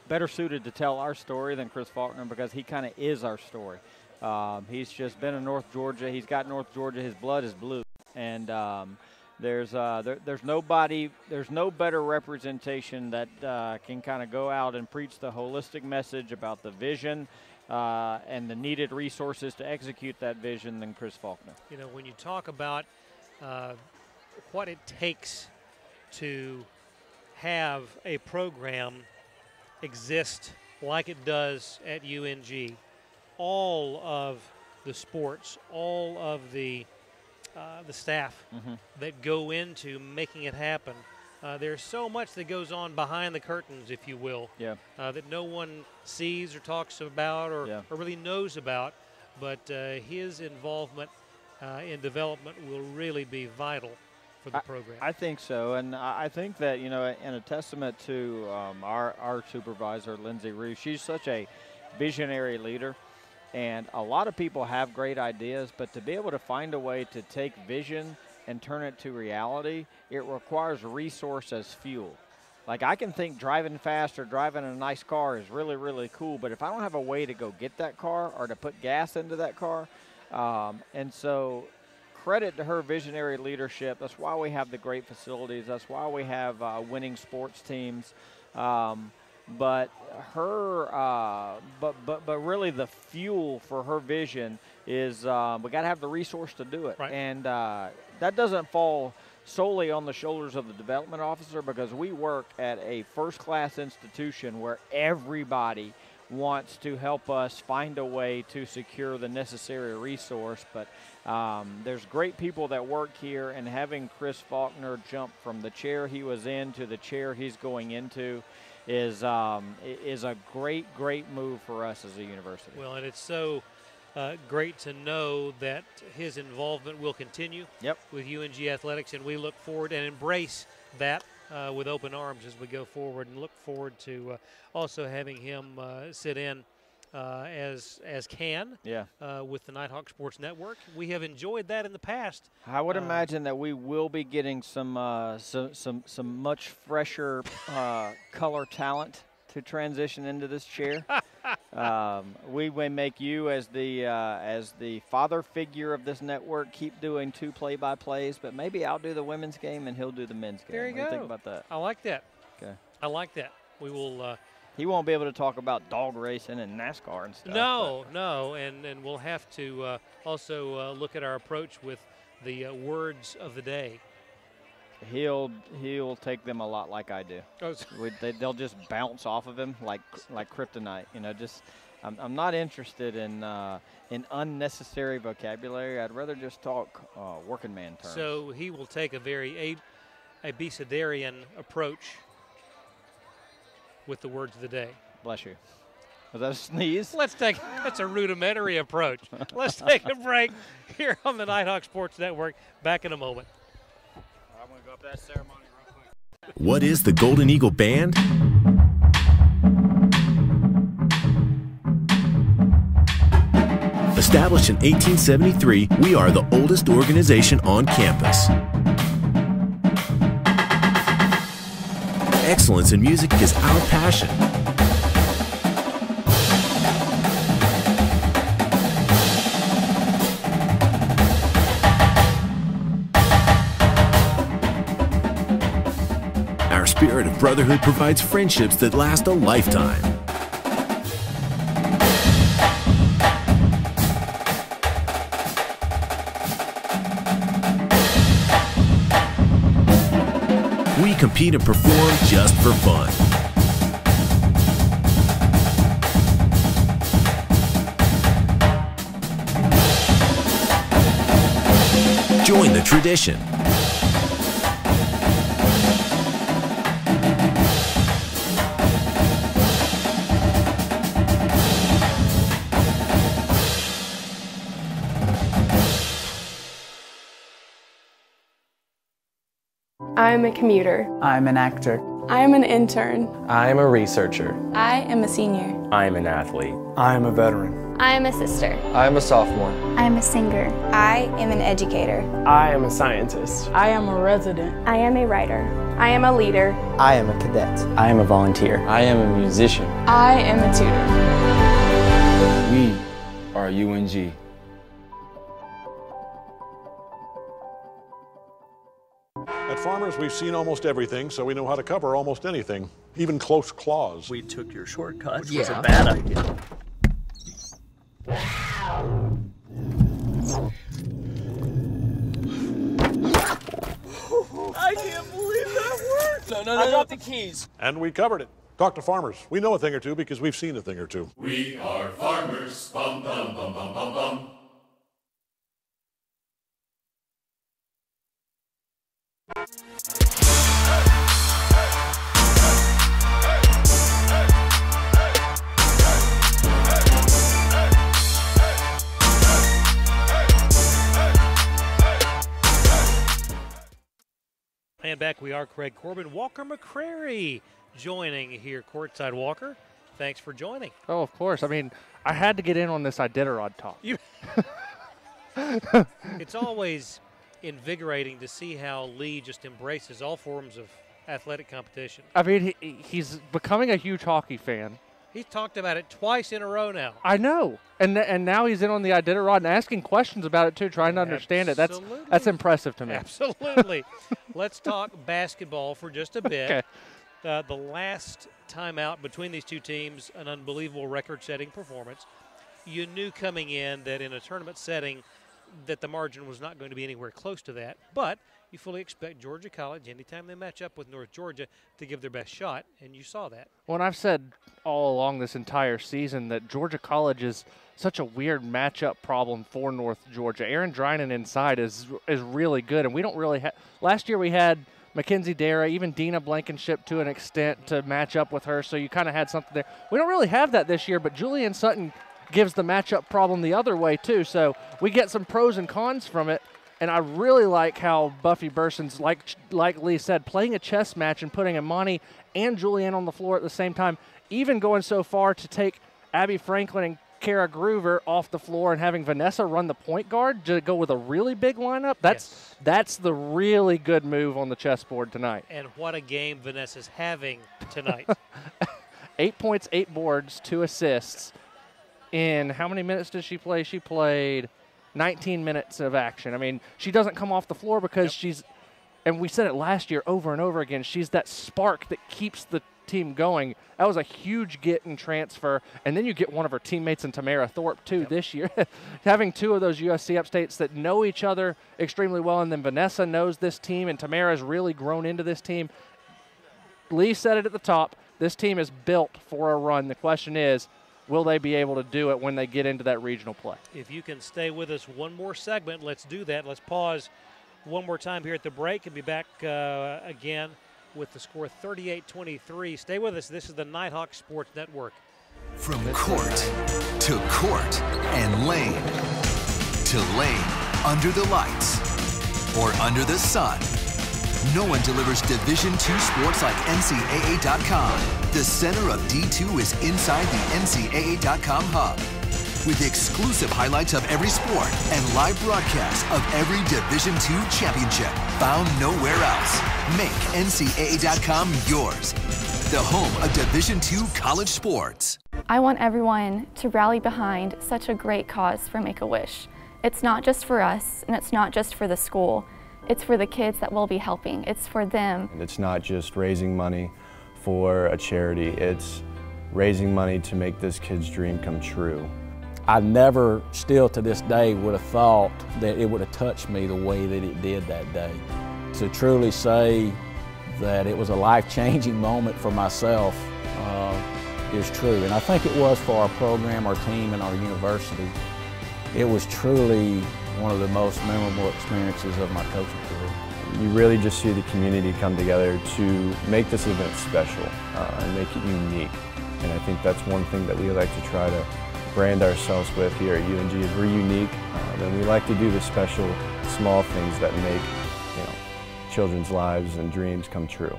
better suited to tell our story than Chris Faulkner, because he kind of is our story. He's just been in North Georgia. He's got North Georgia. His blood is blue, and there's no better representation that can kind of go out and preach the holistic message about the vision and the needed resources to execute that vision than Chris Faulkner. You know, when you talk about what it takes to have a program exist like it does at UNG, all of the sports, all of the staff that go into making it happen. There's so much that goes on behind the curtains, if you will, that no one sees or talks about or really knows about, but his involvement in development will really be vital for the program. I think so, and I think that, you know, in a testament to our supervisor, Lindsay Reeves, she's such a visionary leader, and a lot of people have great ideas, but to be able to find a way to take vision and turn it to reality, it requires resource as fuel. Like, I can think driving fast or driving a nice car is really, really cool, but if I don't have a way to go get that car or to put gas into that car, and so credit to her visionary leadership. That's why we have the great facilities. That's why we have winning sports teams. But her, but really the fuel for her vision is we got to have the resource to do it, and that doesn't fall solely on the shoulders of the development officer, because we work at a first-class institution where everybody wants to help us find a way to secure the necessary resource. But there's great people that work here, and having Chris Faulkner jump from the chair he was in to the chair he's going into is a great move for us as a university. Well, and it's so great to know that his involvement will continue with UNG Athletics, and we look forward and embrace that with open arms as we go forward, and look forward to also having him sit in as can with the Nighthawk Sports Network. We have enjoyed that in the past. I would imagine that we will be getting some much fresher color talent to transition into this chair. We may make you as the father figure of this network keep doing 2 play-by-plays, but maybe I'll do the women's game and he'll do the men's game. There you go. What do you think about that? I like that. Okay. I like that. We will. He won't be able to talk about dog racing and NASCAR and stuff. No, and we'll have to also look at our approach with the words of the day. He'll take them a lot like I do. Oh. They'll just bounce off of him like kryptonite. You know, just I'm not interested in unnecessary vocabulary. I'd rather just talk working man terms. So he will take a very Abecedarian approach with the words of the day. Bless you. Was that a sneeze? That's a rudimentary approach. Let's take a break here on the Nighthawk Sports Network. Back in a moment. I'm going to go up that ceremony real quick. What is the Golden Eagle Band? Established in 1873, we are the oldest organization on campus. Excellence in music is our passion. Our spirit of brotherhood provides friendships that last a lifetime. We compete and perform just for fun. Join the tradition. I'm a commuter. I'm an actor. I am an intern. I am a researcher. I am a senior. I am an athlete. I am a veteran. I am a sister. I am a sophomore. I am a singer. I am an educator. I am a scientist. I am a resident. I am a writer. I am a leader. I am a cadet. I am a volunteer. I am a musician. I am a tutor. We are UNG. At Farmers, we've seen almost everything, so we know how to cover almost anything, even close claws. We took your shortcut, which was a bad idea. I can't believe that worked! No, I dropped the keys. And we covered it. Talk to Farmers. We know a thing or two because we've seen a thing or two. We are farmers. Bum, bum, bum, bum, bum, bum. And back we are, Craig Corbin. Walker McCrary joining here courtside. Walker, thanks for joining. Oh, of course. I mean, I had to get in on this Iditarod talk. It's always invigorating to see how Lee just embraces all forms of athletic competition. I mean, he's becoming a huge hockey fan. He's talked about it twice in a row now. I know. And now he's in on the Iditarod and asking questions about it, too, trying to understand it. That's impressive to me. Absolutely. Let's talk basketball for just a bit. Okay. The last time out between these two teams, an unbelievable record-setting performance. You knew coming in that in a tournament setting that the margin was not going to be anywhere close to that, but you fully expect Georgia College, anytime they match up with North Georgia, to give their best shot, and you saw that. Well, and I've said all along this entire season that Georgia College is such a weird matchup problem for North Georgia. Aaron Drinan inside is really good, and we don't really have – last year we had Mackenzie Dara, even Dina Blankenship to an extent to match up with her, so you kind of had something there. We don't really have that this year, but Julian Sutton gives the matchup problem the other way too, so we get some pros and cons from it. And I really like how Buffy Burson's, like Lee said, playing a chess match and putting Imani and Julianne on the floor at the same time, even going so far to take Abby Franklin and Kara Groover off the floor and having Vanessa run the point guard to go with a really big lineup. That's the really good move on the chessboard tonight. And what a game Vanessa's having tonight. 8 points, 8 boards, 2 assists. In how many minutes did she play? She played 19 minutes of action. I mean, she doesn't come off the floor because she's, and we said it last year over and over again, she's that spark that keeps the team going. That was a huge get and transfer. And then you get one of her teammates in Tamara Thorpe, too, this year. Having 2 of those USC upstates that know each other extremely well, and then Vanessa knows this team, and Tamara's really grown into this team. Lee said it at the top. This team is built for a run. The question is, will they be able to do it when they get into that regional play? If you can stay with us one more segment, let's do that. Let's pause one more time here at the break and be back again with the score 38-23. Stay with us. This is the Nighthawk Sports Network. From court to court and lane to lane, under the lights or under the sun, no one delivers Division II sports like NCAA.com. The center of D2 is inside the NCAA.com hub. with exclusive highlights of every sport and live broadcasts of every Division II championship found nowhere else. Make NCAA.com yours, the home of Division II college sports. I want everyone to rally behind such a great cause for Make-A-Wish. It's not just for us, and it's not just for the school. It's for the kids that we'll be helping. It's for them. And it's not just raising money for a charity. It's raising money to make this kid's dream come true. I never, still to this day, would have thought that it would have touched me the way that it did that day. To truly say that it was a life-changing moment for myself is true. And I think it was for our program, our team, and our university. It was truly one of the most memorable experiences of my coaching career. You really just see the community come together to make this event special and make it unique. And I think that's one thing that we like to try to brand ourselves with here at UNG is we're unique, and we like to do the special, small things that make children's lives and dreams come true.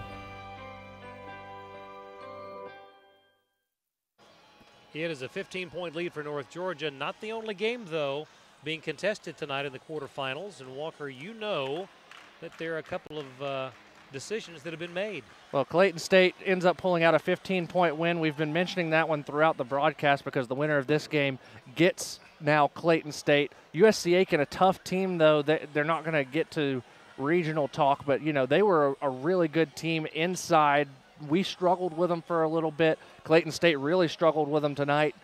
It is a 15-point lead for North Georgia. Not the only game, though, being contested tonight in the quarterfinals. And Walker, you know that there are a couple of decisions that have been made. Well, Clayton State ends up pulling out a 15-point win. We've been mentioning that one throughout the broadcast because the winner of this game gets now Clayton State. USC Aiken, a tough team, though. They're not going to get to regional talk, but, they were a really good team inside. We struggled with them for a little bit. Clayton State really struggled with them tonight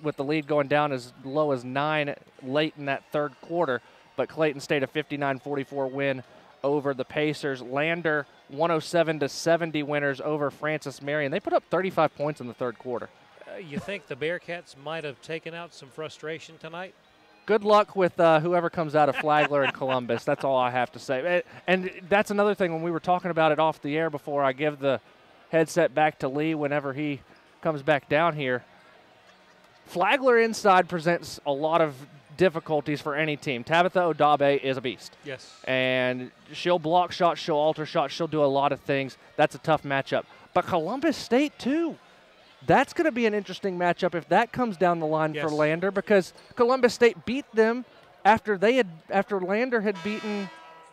with the lead going down as low as 9 late in that third quarter. But Clayton State a 59-44 win over the Pacers. Lander 107-70 winners over Francis Marion. They put up 35 points in the third quarter. You think the Bearcats might have taken out some frustration tonight? Good luck with whoever comes out of Flagler and Columbus. That's all I have to say. And that's another thing when we were talking about it off the air before I give the headset back to Lee whenever he comes back down here. Flagler inside presents a lot of difficulties for any team. Tabitha Odabe is a beast. Yes. And she'll block shots, she'll alter shots, she'll do a lot of things. That's a tough matchup. But Columbus State, too. That's going to be an interesting matchup if that comes down the line for Lander, because Columbus State beat them after Lander had beaten,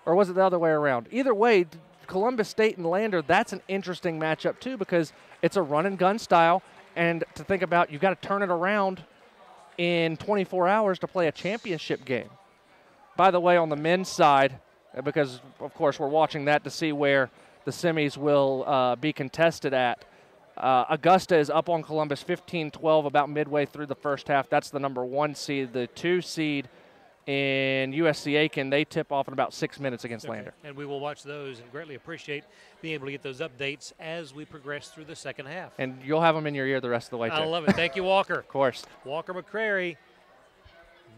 or was it the other way around? Either way, Columbus State and Lander, that's an interesting matchup too, because it's a run and gun style, and to think about, you've got to turn it around in 24 hours to play a championship game. By the way, on the men's side, because of course we're watching that to see where the semis will be contested at, Augusta is up on Columbus 15-12 about midway through the first half. That's the number 1 seed. The 2 seed in USC Aiken, they tip off in about 6 minutes against Lander. And we will watch those and greatly appreciate being able to get those updates as we progress through the second half. And you'll have them in your ear the rest of the way, too. I love it. Thank you, Walker. Of course. Walker McCrary,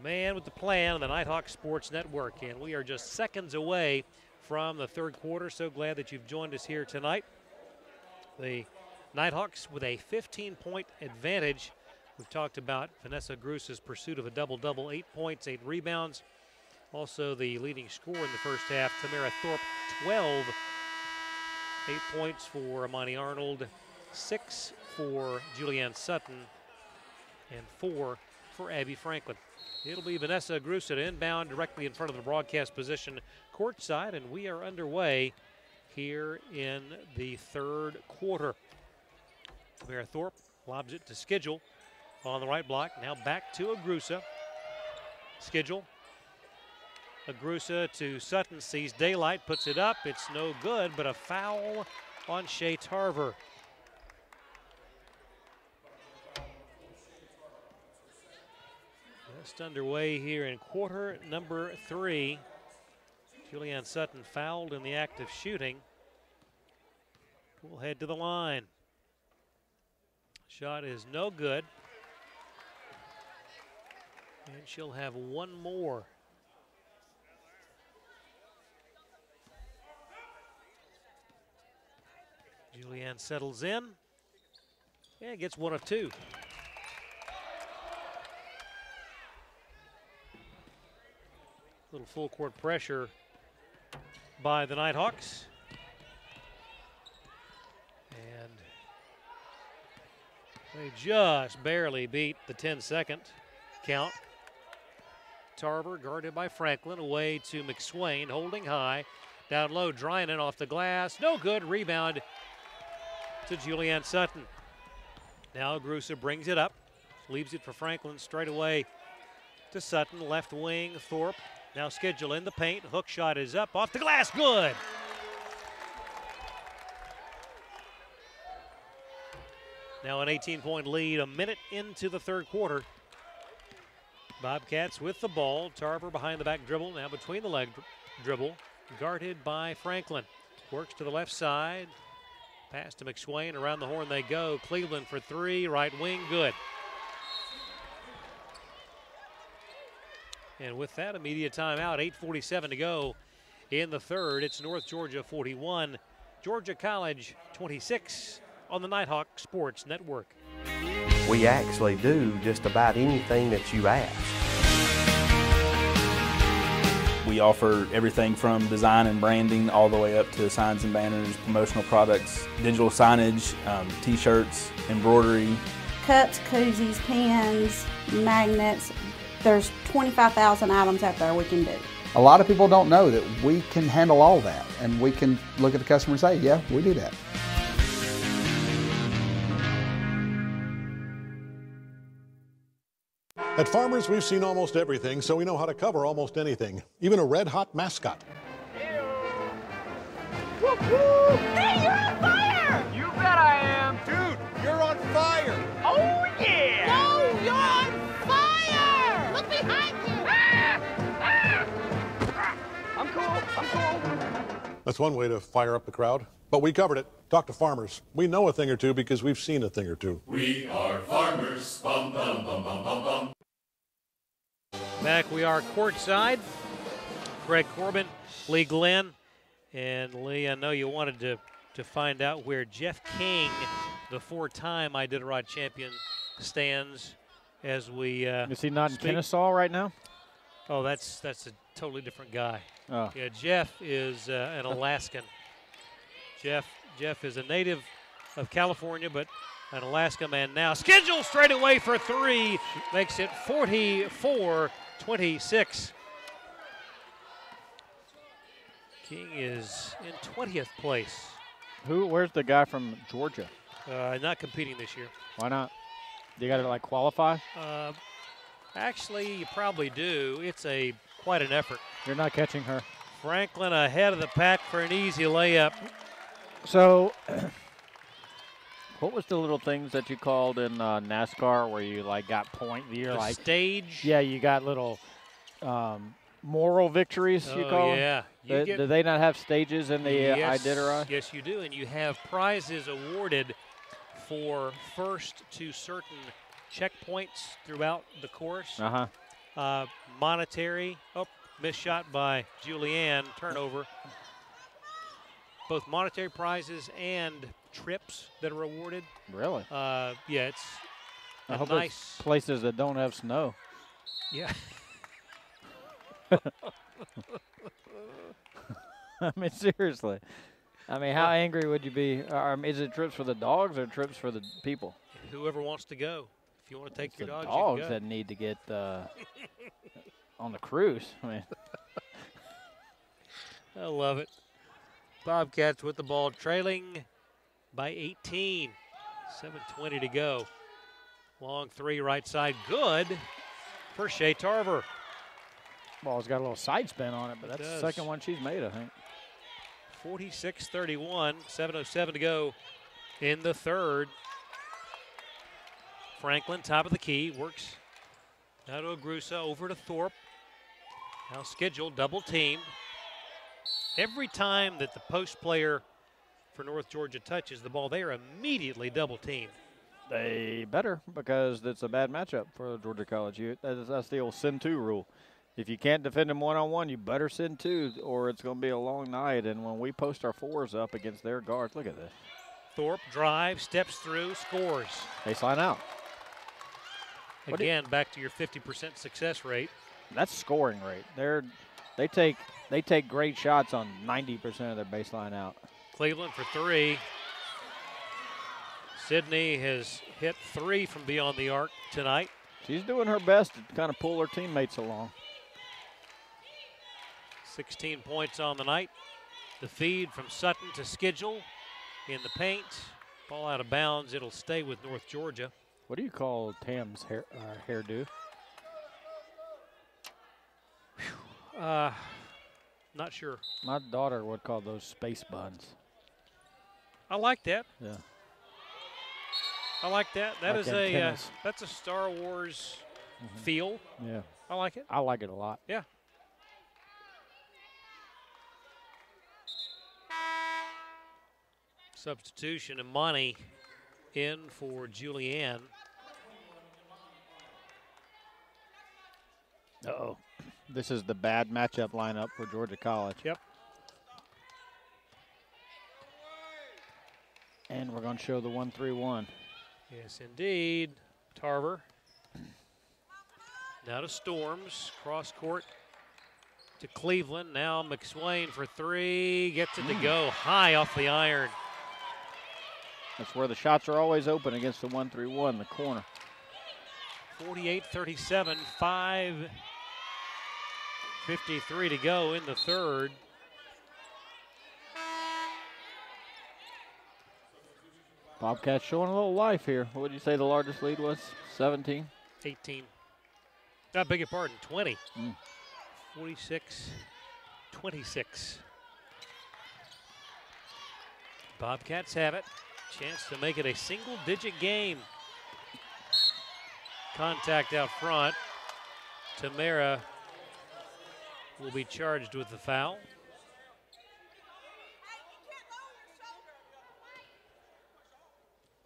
man with the plan on the Nighthawk Sports Network. And we are just seconds away from the third quarter. So glad that you've joined us here tonight. The Nighthawks with a 15-point advantage. We've talked about Vanessa Grusa's pursuit of a double-double, 8 points, 8 rebounds. Also the leading scorer in the first half, Tamara Thorpe, 12. 8 points for Amani Arnold, 6 for Julianne Sutton, and 4 for Abby Franklin. It'll be Vanessa Grusa to inbound directly in front of the broadcast position courtside, and we are underway here in the third quarter. Tamara Thorpe lobs it to Schedule on the right block. Now back to Agrusa. Schedule. Agrusa to Sutton, sees daylight, puts it up. It's no good, but a foul on Shea Tarver. Just underway here in quarter number 3. Julianne Sutton fouled in the act of shooting. We'll head to the line. Shot is no good. And she'll have one more. Julianne settles in. Yeah, gets 1 of 2. Little full court pressure by the Nighthawks. And they just barely beat the 10-second. count. Tarver guarded by Franklin, away to McSwain, holding high. Down low, Drynan off the glass. No good. Rebound to Julianne Sutton. Now Grusa brings it up. Leaves it for Franklin straight away to Sutton. Left wing, Thorpe. Now Schedule in the paint. Hook shot is up. Off the glass. Good. Now an 18-point lead, a minute into the third quarter. Bobcats with the ball. Tarver behind the back dribble. Now between the leg dribble. Guarded by Franklin. Works to the left side. Pass to McSwain. Around the horn they go. Cleveland for three. Right wing. Good. And with that, immediate timeout. 8:47 to go in the third. It's North Georgia 41. Georgia College 26 on the Nighthawk Sports Network. We actually do just about anything that you ask. We offer everything from design and branding all the way up to signs and banners, promotional products, digital signage, t-shirts, embroidery. Cups, koozies, pens, magnets. There's 25,000 items out there we can do. A lot of people don't know that we can handle all that, and we can look at the customer and say, yeah, we do that. At Farmers, we've seen almost everything, so we know how to cover almost anything, even a red-hot mascot. Hey, you're on fire! You bet I am. Dude, you're on fire. Oh, yeah. No, you're on fire. Look behind you. I'm cool. That's one way to fire up the crowd, but we covered it. Talk to Farmers. We know a thing or two because we've seen a thing or two. We are Farmers. Bum, bum, bum, bum, bum, bum. Back we are courtside. Craig Corbin, Lee Glenn. And Lee, I know you wanted to find out where Jeff King, the four-time Iditarod champion, stands as we Is he not in Kennesaw right now? Oh, that's a totally different guy. Oh. Yeah, Jeff is an Alaskan. Jeff is a native of California, but an Alaska man now. Schedule straight away for three. Makes it 44-26. King is in 20th place. Where's the guy from Georgia? Not competing this year. Why not? You got to like qualify? Actually, you probably do. It's quite an effort. You're not catching her. Franklin ahead of the pack for an easy layup. So, what was the little things that you called in NASCAR where you like got point? You're like stage. Yeah, you got little moral victories. You call yeah. them. Do they not have stages in the Iditarod? Yes, you do, and you have prizes awarded for first to certain checkpoints throughout the course. Monetary. Oh, missed shot by Julianne. Turnover. Both monetary prizes and trips that are awarded. Really? Yeah, it's I hope nice. it's places that don't have snow. Yeah. I mean, seriously. I mean, how angry would you be? Is it trips for the dogs or trips for the people? Whoever wants to go. If you want to take your dogs, dogs you can go. that need to get on the cruise. I mean, I love it. Bobcats with the ball, trailing by 18. 7:20 to go. Long three, right side, good for Shea Tarver. Ball's got a little side spin on it, but that's the second one she's made, I think. 46-31, 7:07 to go in the third. Franklin, top of the key, works now to Agrusa, over to Thorpe. Now scheduled, double teamed. Every time that the post player for North Georgia touches the ball, they are immediately double teamed. They better, because it's a bad matchup for Georgia College. That's the old send two rule. If you can't defend them one-on-one, you better send two, or it's going to be a long night. And when we post our fours up against their guards, look at this. Thorpe drives, steps through, scores. Baseline out. Again, back to your 50% success rate. That's scoring rate. They take great shots on 90% of their baseline out. Cleveland for three. Sydney has hit three from beyond the arc tonight. She's doing her best to kind of pull her teammates along. 16 points on the night. The feed from Sutton to Schedule in the paint. Ball out of bounds. It'll stay with North Georgia. What do you call Tam's hairdo? Not sure. My daughter would call those space buns. I like that. Yeah. I like that. That like is that's a Star Wars feel. Yeah. I like it. I like it a lot. Yeah. Substitution, Imani in for Julianne. Uh-oh. This is the bad matchup lineup for Georgia College. Yep. And we're going to show the 1-3-1. Yes, indeed. Tarver. Now to Storms. Cross court to Cleveland. Now McSwain for three. Gets it to go high off the iron. That's where the shots are always open against the 1-3-1, the corner. 48-37, 5:53 to go in the third. Bobcats showing a little life here. What did you say the largest lead was? 17? 18. I beg your pardon, 20. 46-26. Bobcats have it. Chance to make it a single-digit game. Contact out front. Tamara will be charged with the foul.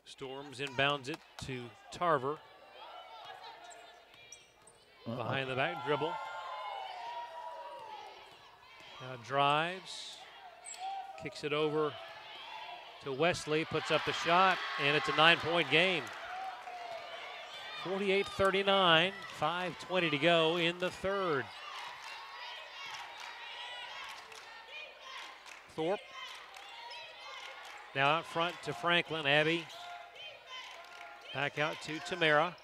Storms inbounds it to Tarver. Behind the back dribble. Now drives. Kicks it over to Wesley, puts up the shot, and it's a 9-point game. 48-39, 5:20 to go in the third. Thorpe. Now out front to Franklin. Abby. Back out to Tamara.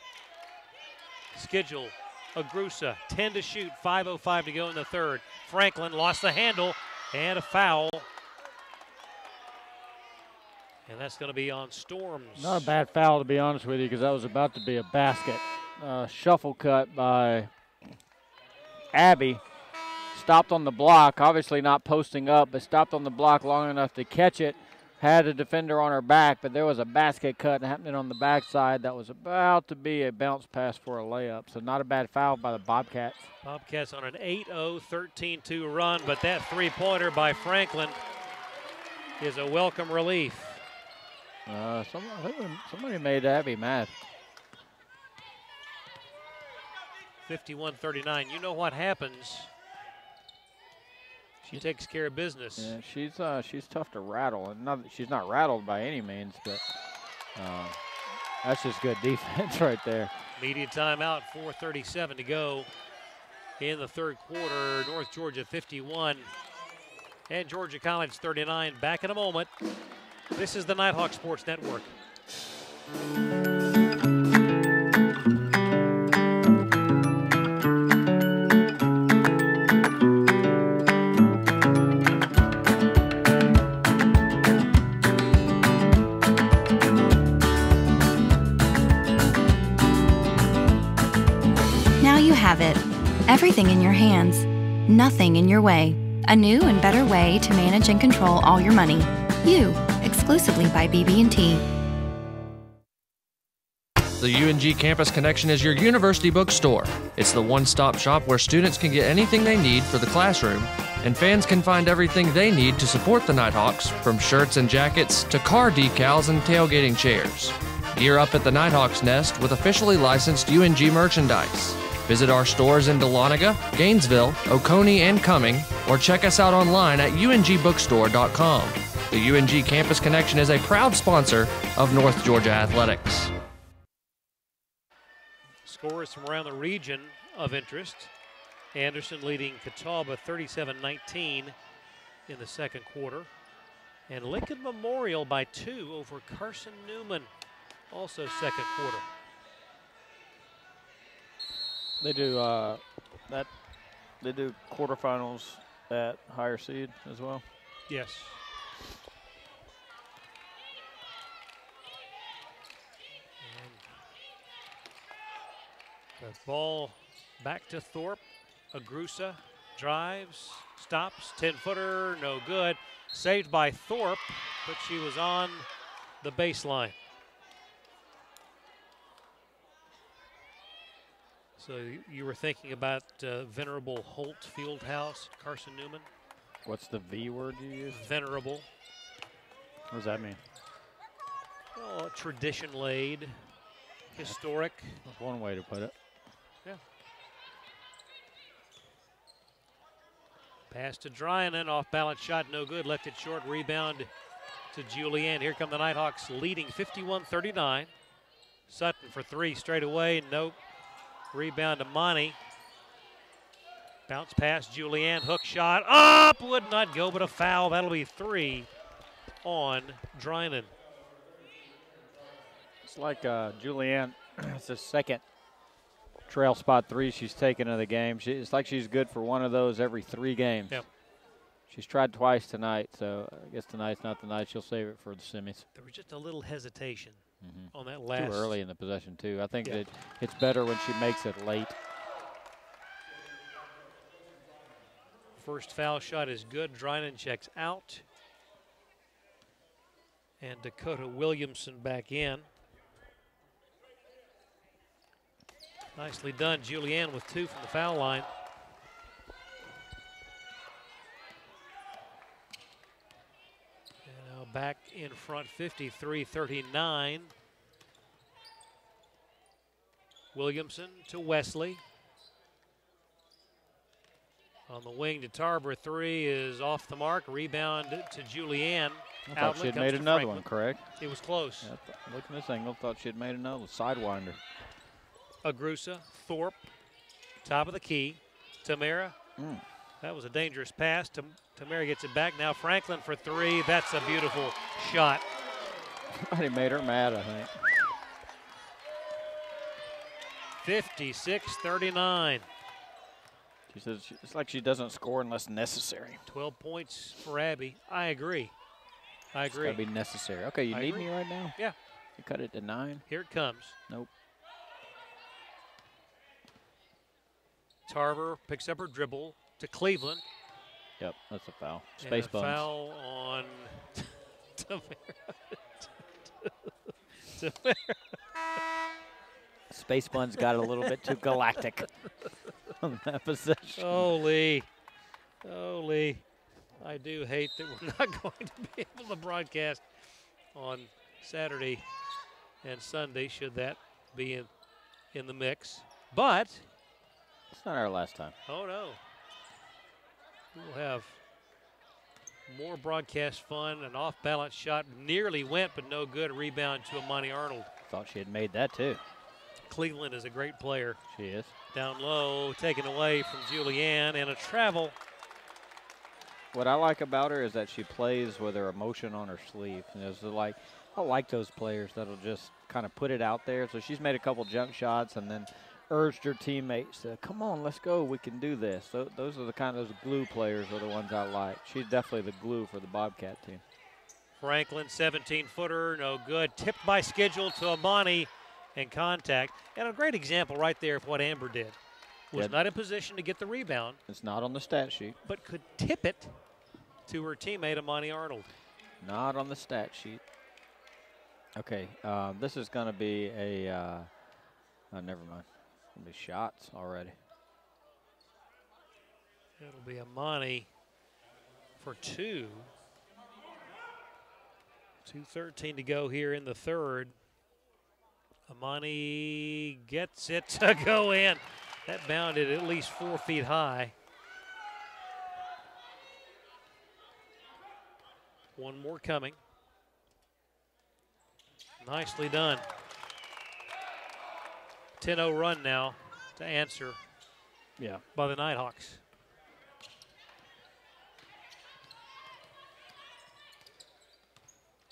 Schedule. Agrusa. 10 to shoot. 5:05 to go in the third. Franklin lost the handle and a foul. And that's going to be on Storms. Not a bad foul, to be honest with you, because that was about to be a basket. Shuffle cut by Abby. Stopped on the block, obviously not posting up, but stopped on the block long enough to catch it. Had a defender on her back, but there was a basket cut happening on the backside that was about to be a bounce pass for a layup. So not a bad foul by the Bobcats. Bobcats on an 8-0, 13-2 run, but that three-pointer by Franklin is a welcome relief. Somebody made Abby mad. 51-39. You know what happens. She takes care of business. Yeah, she's tough to rattle, and she's not rattled by any means, but that's just good defense right there. Immediate timeout, 4:37 to go in the third quarter. North Georgia 51 and Georgia College 39. Back in a moment. This is the Nighthawk Sports Network. Now you have it. Everything in your hands. Nothing in your way. A new and better way to manage and control all your money. You, exclusively by BB&T. The UNG Campus Connection is your university bookstore. It's the one-stop shop where students can get anything they need for the classroom, and fans can find everything they need to support the Nighthawks, from shirts and jackets to car decals and tailgating chairs. Gear up at the Nighthawks Nest with officially licensed UNG merchandise. Visit our stores in Dahlonega, Gainesville, Oconee, and Cumming, or check us out online at ungbookstore.com. The UNG Campus Connection is a proud sponsor of North Georgia Athletics. Scores from around the region of interest. Anderson leading Catawba 37-19 in the second quarter. And Lincoln Memorial by 2 over Carson Newman, also second quarter. They do They do quarterfinals at higher seed as well. Yes. And the ball back to Thorpe. Agrusa drives, stops, 10-footer, no good. Saved by Thorpe, but she was on the baseline. So you were thinking about Venerable Holt Fieldhouse, Carson Newman? What's the V word you use? Venerable. What does that mean? Oh, tradition laid, historic. That's one way to put it. Yeah. Pass to Dryanen, off balance shot, no good. Left it short, rebound to Julianne. Here come the Nighthawks leading 51-39. Sutton for three straight away, nope. Rebound to Monty. Bounce pass, Julianne, hook shot, up, would not go, but a foul. That'll be three on Dryanen. It's like Julianne, it's the second trail spot three she's taken of the game. It's like she's good for one of those every 3 games. Yep. She's tried twice tonight, so I guess tonight's not the night. She'll save it for the semis. There was just a little hesitation on that last. Too early in the possession, too. I think that it's better when she makes it late. First foul shot is good. Dryanen checks out. And Dakota Williamson back in. Nicely done. Julianne with 2 from the foul line. And now back in front, 53-39. Williamson to Wesley. On the wing to Tarver, 3 is off the mark. Rebound to Julianne. I thought she had made another one, correct? It was close. Yeah, looking at this angle, thought she had made another sidewinder. Agrusa, Thorpe, top of the key. Tamara. That was a dangerous pass. Tamara gets it back. Now Franklin for 3. That's a beautiful shot. Somebody made her mad, I think. 56-39. She says it's like she doesn't score unless necessary. 12 points for Abby. I agree. It's got to be necessary. Okay, you need me right now? Yeah. You cut it to 9? Here it comes. Nope. Tarver picks up her dribble to Cleveland. Yep, that's a foul. Space and a buns. Foul on Tamara. Space buns got a little bit too galactic on that possession. Holy. I do hate that we're not going to be able to broadcast on Saturday and Sunday, should that be in the mix. But it's not our last time. Oh, no. We'll have more broadcast fun. An off-balance shot nearly went, but no good. Rebound to Amani Arnold. Thought she had made that, too. Cleveland is a great player. She is. Down low, taken away from Julianne, and a travel. What I like about her is that she plays with her emotion on her sleeve. You know, so like, I like those players that'll just kind of put it out there. So she's made a couple jump shots and then urged her teammates to, come on, let's go, we can do this. So those are the kind of those glue players are the ones I like. She's definitely the glue for the Bobcat team. Franklin, 17-footer, no good. Tipped by schedule to Amani and contact. And a great example right there of what Amber did. Was not in position to get the rebound. It's not on the stat sheet. But could tip it to her teammate, Amani Arnold. Not on the stat sheet. Okay, this is going to be a, oh, never mind. It's going to be shots already. It'll be Amani for 2. 2:13 to go here in the third. Amani gets it to go in. That bounded at least 4 feet high. One more coming. Nicely done. 10-0 run now to answer by the Nighthawks.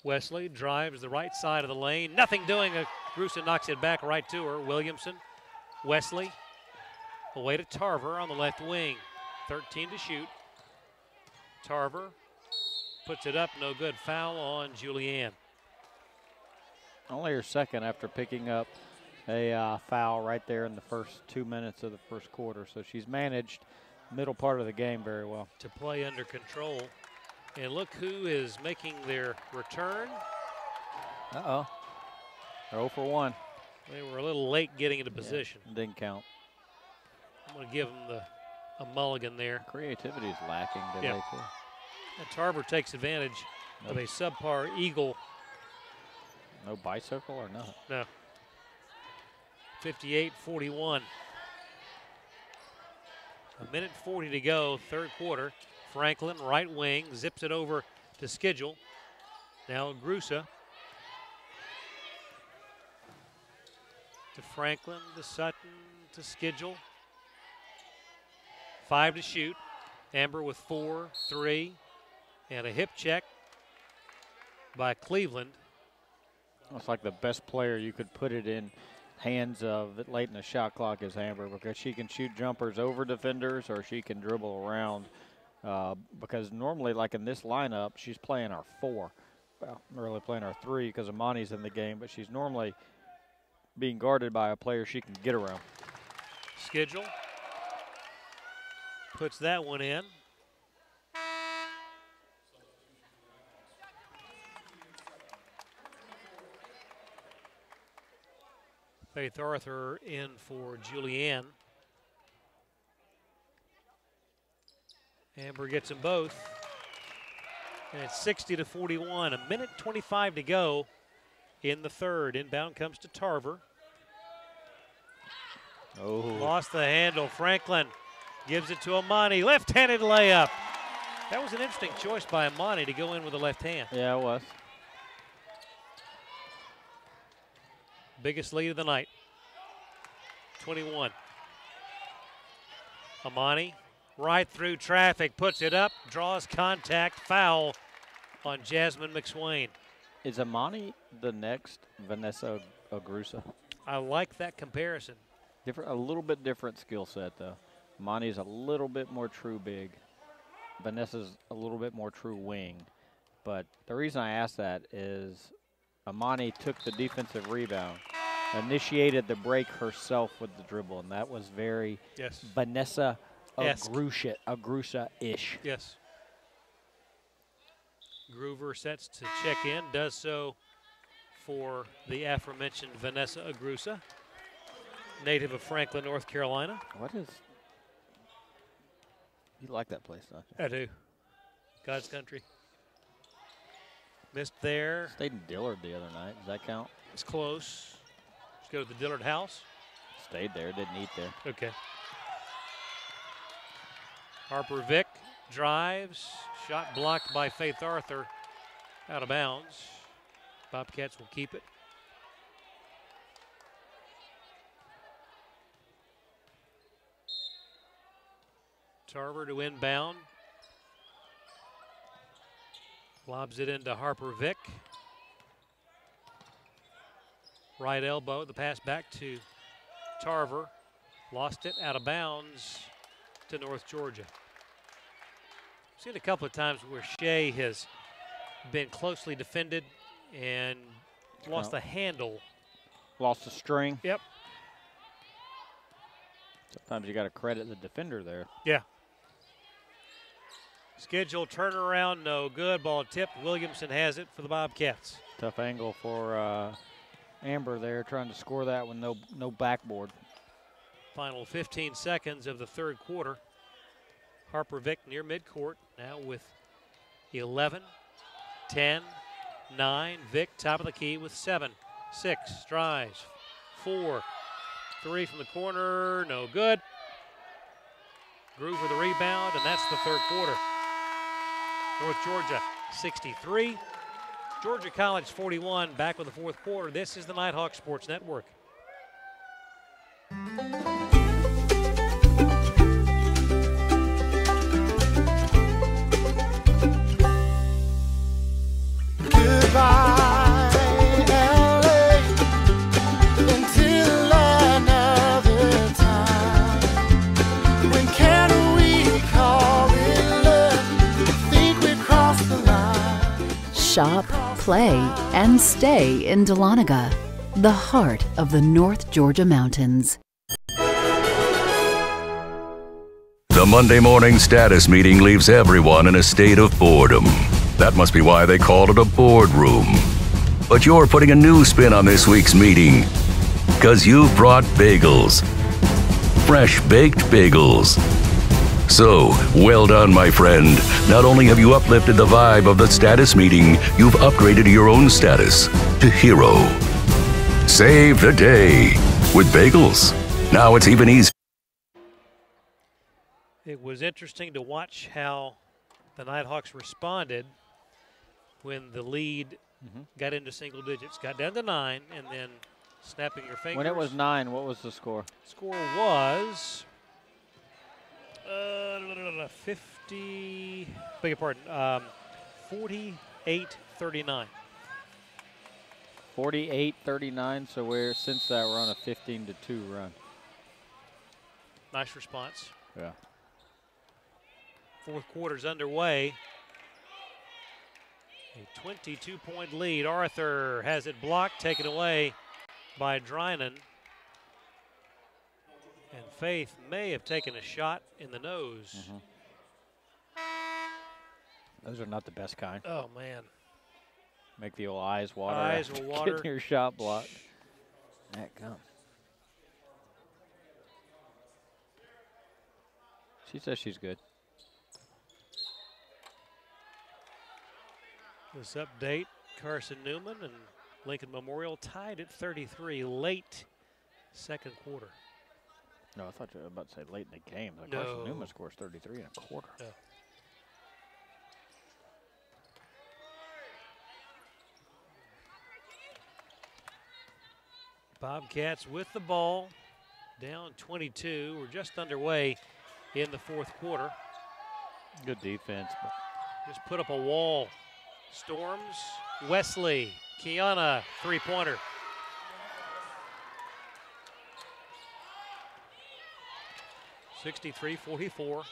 Wesley drives the right side of the lane. Nothing doing. Grusa knocks it back right to her. Williamson. Wesley Away to Tarver on the left wing. 13 to shoot. Tarver puts it up, no good. Foul on Julianne. Only her second after picking up a foul right there in the first 2 minutes of the first quarter. So she's managed middle part of the game very well. To play under control. And look who is making their return. Uh-oh. They're 0 for 1. They were a little late getting into position. Yeah, didn't count. I'm going to give them a mulligan there. Creativity is lacking today, too. And Tarver takes advantage of a subpar Eagle. No bicycle or nothing? No. 58-41. A minute 40 to go, third quarter. Franklin, right wing, zips it over to Schedule. Now Grusa. To Franklin, to Sutton, to Schedule. 5 to shoot. Amber with 4, 3, and a hip check by Cleveland. It's like the best player you could put it in hands of late in the shot clock is Amber, because she can shoot jumpers over defenders or she can dribble around. Because normally, like in this lineup, she's playing our 4. Well, really playing our 3 because Amani's in the game, but she's normally being guarded by a player she can get around. Schedule puts that one in. Faith Arthur in for Julianne. Amber gets them both. And it's 60-41. A minute 25 to go in the third. Inbound comes to Tarver. Oh. Lost the handle. Franklin gives it to Amani. Left-handed layup. That was an interesting choice by Amani to go in with the left hand. Yeah, it was. Biggest lead of the night. 21. Amani, right through traffic, puts it up, draws contact, foul on Jasmine McSwain. Is Amani the next Vanessa Agrusa? I like that comparison. A little bit different skill set, though. Amani's a little bit more true big. Vanessa's a little bit more true wing. But the reason I ask that is Amani took the defensive rebound, initiated the break herself with the dribble, and that was very Vanessa Agrusa-ish. Yes. Groover sets to check in, does so for the aforementioned Vanessa Agrusa, native of Franklin, North Carolina. What is... You like that place, don't you? I do. God's country. Missed there. Stayed in Dillard the other night. Does that count? It's close. Let's go to the Dillard house. Stayed there. Didn't eat there. Okay. Harper Vick drives. Shot blocked by Faith Arthur. Out of bounds. Bobcats will keep it. Tarver to inbound. Lobs it into Harper Vick. Right elbow, the pass back to Tarver. Lost it out of bounds to North Georgia. Seen a couple of times where Shea has been closely defended and lost the handle. Lost the string. Yep. Sometimes you got to credit the defender there. Yeah. Schedule turnaround, no good. Ball tipped. Williamson has it for the Bobcats. Tough angle for Amber there, trying to score that with no backboard. Final 15 seconds of the third quarter. Harper Vick near midcourt now with 11, 10, 9. Vick top of the key with 7, 6. Strives. 4, 3 from the corner, no good. Groove with the rebound, and that's the third quarter. North Georgia 63, Georgia College 41. Back with the fourth quarter. This is the Nighthawk Sports Network. Goodbye, LA, until another time. shop, play, and stay in Dahlonega, the heart of the North Georgia mountains. The Monday morning status meeting leaves everyone in a state of boredom. That must be why they called it a boardroom. But you're putting a new spin on this week's meeting, because you've brought bagels. Fresh baked bagels. So, well done, my friend. Not only have you uplifted the vibe of the status meeting, you've upgraded your own status to hero. Save the day with bagels. Now it's even easier. It was interesting to watch how the Nighthawks responded when the lead got into single digits, got down to 9, and then snapping your fingers. When it was 9, what was the score? Score was 50, beg your pardon, 48-39. 48-39, so since that we're on a 15-2 run. Nice response. Yeah. Fourth quarter's underway. A 22-point lead. Arthur has it blocked, taken away by Drynan. And Faith may have taken a shot in the nose. Those are not the best kind. Oh, man. Make the old eyes water. Eyes will water. Get your shot blocked. That come. She says she's good. This update, Carson Newman and Lincoln Memorial tied at 33 late second quarter. No, I thought you were about to say late in the game. Like No. Carson Newman scores 33 and a quarter. No. Bobcats with the ball, down 22. We're just underway in the fourth quarter. Good defense. Just put up a wall. Storms, Wesley, Kiana, three-pointer. (63-44).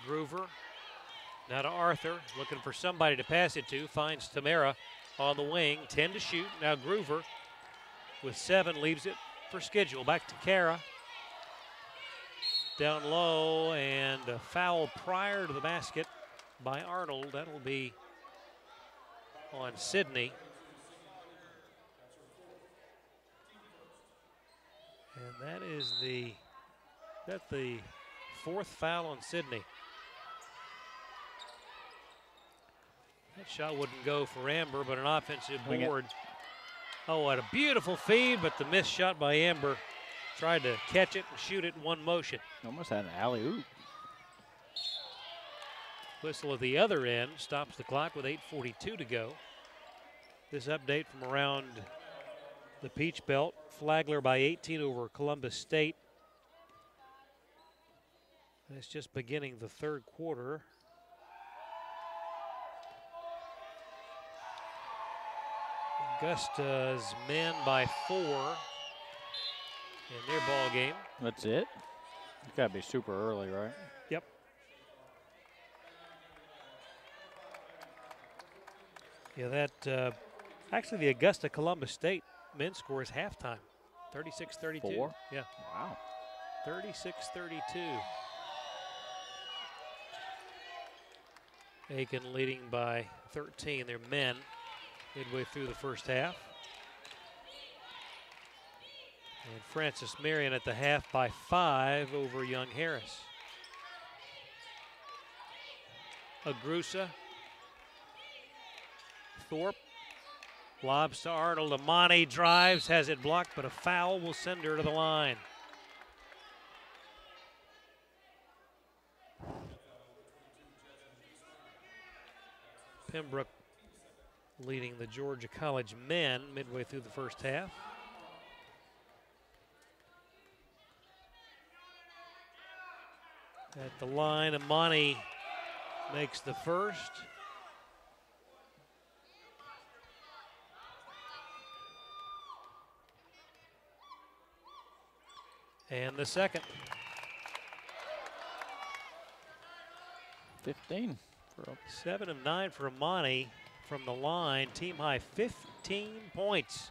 Groover, now to Arthur, looking for somebody to pass it to, finds Tamara on the wing, 10 to shoot. Now Groover with 7 leaves it for schedule. Back to Kara. Down low, and a foul prior to the basket by Arnold. That will be on Sydney. And that is the fourth foul on Sydney. That shot wouldn't go for Amber, but an offensive board. Oh, what a beautiful feed, but the missed shot by Amber. Tried to catch it and shoot it in one motion. Almost had an alley-oop. Whistle at the other end stops the clock with 8:42 to go. This update from around the Peach Belt. Flagler by 18 over Columbus State. And it's just beginning the third quarter. Augusta's men by 4 in their ball game. That's it? It's got to be super early, right? Yep. Yeah, that actually the Augusta Columbus State men's score is halftime, 36-32. 4? Yeah. Wow. 36-32. Aiken leading by 13. They're men midway through the first half. And Francis Marion at the half by 5 over Young Harris. Agrusa. Thorpe. Lobs to Arnold. Amani drives, has it blocked, but a foul will send her to the line. Pembroke leading the Georgia College men midway through the first half. At the line, Amani makes the first. And the second. 15. 7 of 9 for Amani from the line. Team high 15 points.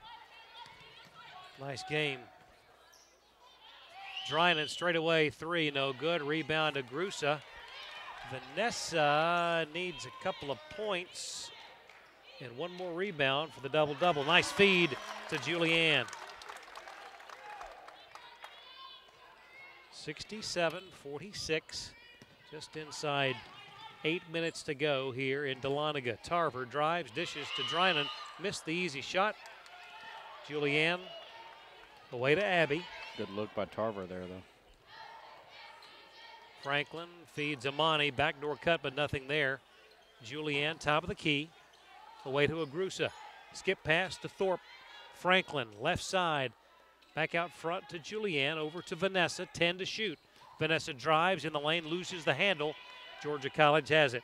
Nice game. Drynan straight away, 3, no good. Rebound to Grusa. Vanessa needs a couple of points and one more rebound for the double-double. Nice feed to Julianne. 67-46, just inside 8 minutes to go here in Dahlonega. Tarver drives, dishes to Drynan, missed the easy shot. Julianne away to Abby. Good look by Tarver there, though. Franklin feeds Amani, backdoor cut, but nothing there. Julianne, top of the key, away to Agrusa. Skip pass to Thorpe. Franklin, left side, back out front to Julianne, over to Vanessa, 10 to shoot. Vanessa drives in the lane, loses the handle. Georgia College has it.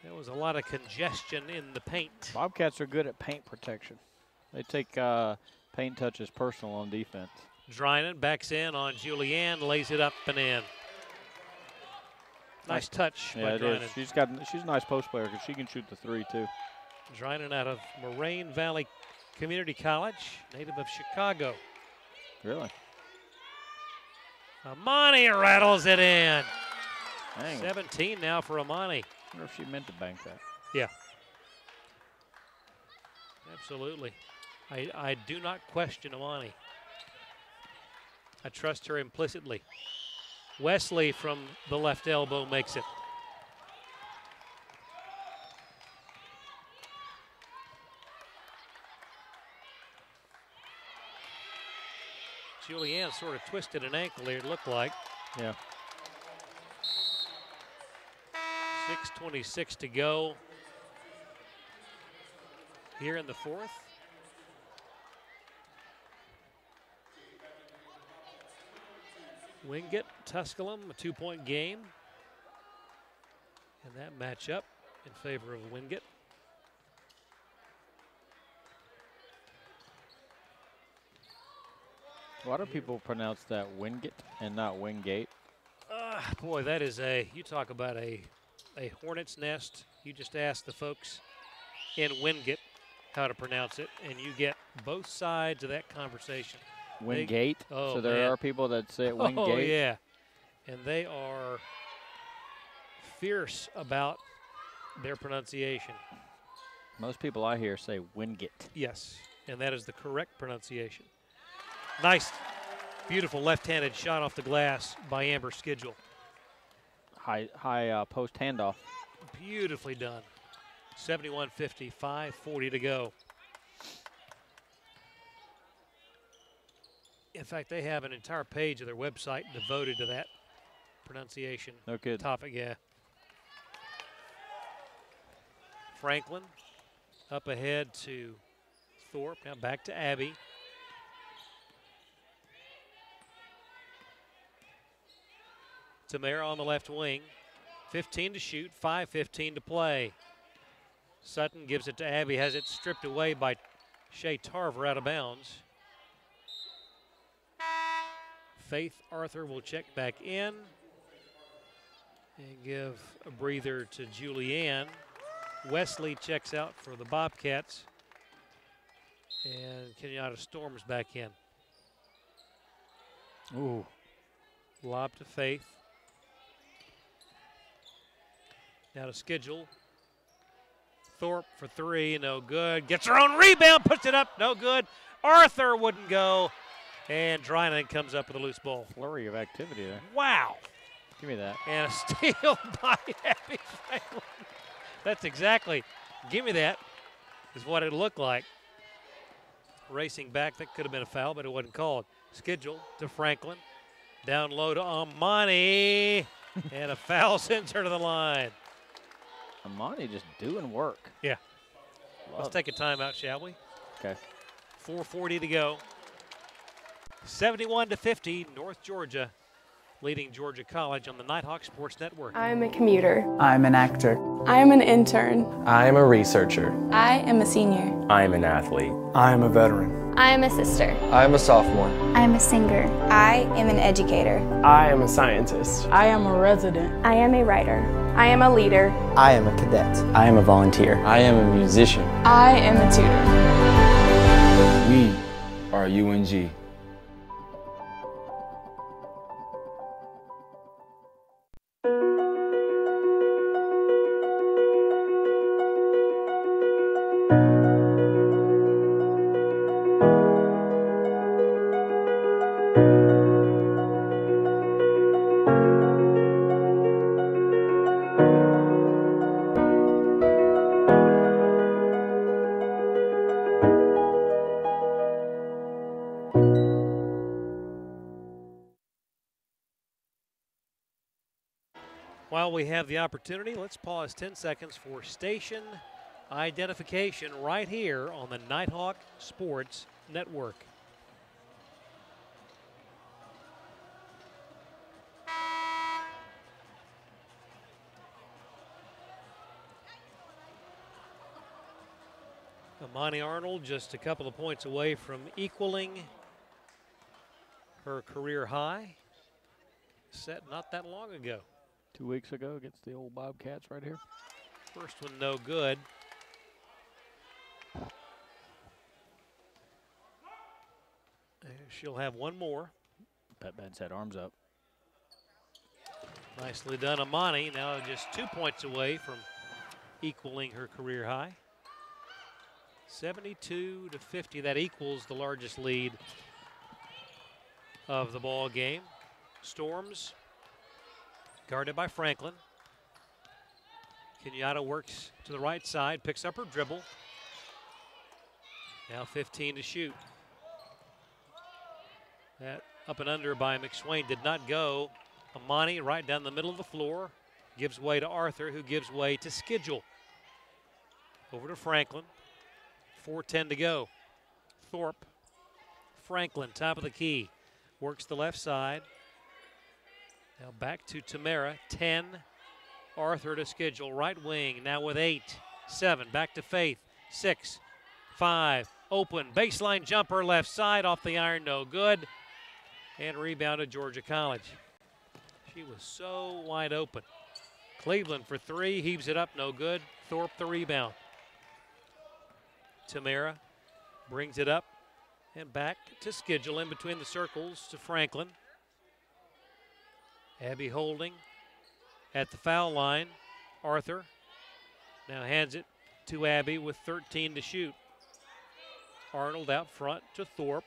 There was a lot of congestion in the paint. Bobcats are good at paint protection. They take paint touches personal on defense. Drynan backs in on Julianne, lays it up and in. Nice touch by Drynan. She's a nice post player because she can shoot the 3 too. Drynan out of Moraine Valley Community College, native of Chicago. Really? Amani rattles it in. Dang. 17 now for Amani. I wonder if she meant to bank that. Yeah. Absolutely. I do not question Amani. I trust her implicitly. Wesley from the left elbow makes it. Julianne sort of twisted an ankle here, it looked like. Yeah. 6:26 to go here in the fourth. Wingate, Tusculum, a 2-point game. And that matchup in favor of Wingate. Why do people pronounce that Wingate and not Wingate? Boy, that is you talk about a hornet's nest. You just ask the folks in Wingate how to pronounce it, and you get both sides of that conversation. Wingate? So there are people that say it Wingate? Oh, yeah. And they are fierce about their pronunciation. Most people I hear say Wingate. Yes, and that is the correct pronunciation. Nice, beautiful left-handed shot off the glass by Amber Schedule. High post handoff. Beautifully done. 71-50, 5:40 to go. In fact, they have an entire page of their website devoted to that pronunciation topic. Yeah. Franklin up ahead to Thorpe. Now back to Abby. Tamara on the left wing. 15 to shoot, 5:15 to play. Sutton gives it to Abby, has it stripped away by Shea Tarver out of bounds. Faith Arthur will check back in and give a breather to Julianne. Wesley checks out for the Bobcats. And Kenyatta Storms back in. Ooh. Lob to Faith. Now to Schedule. Thorpe for 3, no good. Gets her own rebound, puts it up, no good. Arthur wouldn't go. And Drynan comes up with a loose ball. Flurry of activity there. Wow. Give me that. And a steal by Abby Franklin. That's exactly, give me that, is what it looked like. Racing back, that could have been a foul, but it wasn't called. Schedule to Franklin. Down low to Amani. And a foul sends her to the line. Amani just doing work. Yeah. Let's take a timeout, shall we? Okay. 4:40 to go. 71-50, North Georgia leading Georgia College on the Nighthawk Sports Network. I'm a commuter. I'm an actor. I'm an intern. I'm a researcher. I am a senior. I'm an athlete. I'm a veteran. I am a sister. I am a sophomore. I am a singer. I am an educator. I am a scientist. I am a resident. I am a writer. I am a leader. I am a cadet. I am a volunteer. I am a musician. I am a tutor. We are UNG. While we have the opportunity, let's pause 10 seconds for station identification right here on the Nighthawk Sports Network. Amani Arnold just a couple of points away from equaling her career high, set not that long ago. 2 weeks ago against the old Bobcats right here. First one no good. And she'll have one more. Pet Ben's had arms up. Nicely done, Amani. Now just 2 points away from equaling her career high. 72-50. That equals the largest lead of the ball game. Storms guarded by Franklin. Kenyatta works to the right side, picks up her dribble. Now 15 to shoot. That up and under by McSwain did not go. Amani right down the middle of the floor. Gives way to Arthur, who gives way to Schedule. Over to Franklin. 4:10 to go. Thorpe. Franklin, top of the key. Works the left side. Now back to Tamara, 10. Arthur to Schedule, right wing, now with 8. 7, back to Faith, 6, 5, open, baseline jumper, left side, off the iron, no good. And rebounded Georgia College. She was so wide open. Cleveland for 3, heaves it up, no good. Thorpe the rebound. Tamara brings it up and back to Schedule, in between the circles to Franklin. Abby holding at the foul line. Arthur now hands it to Abby with 13 to shoot. Arnold out front to Thorpe.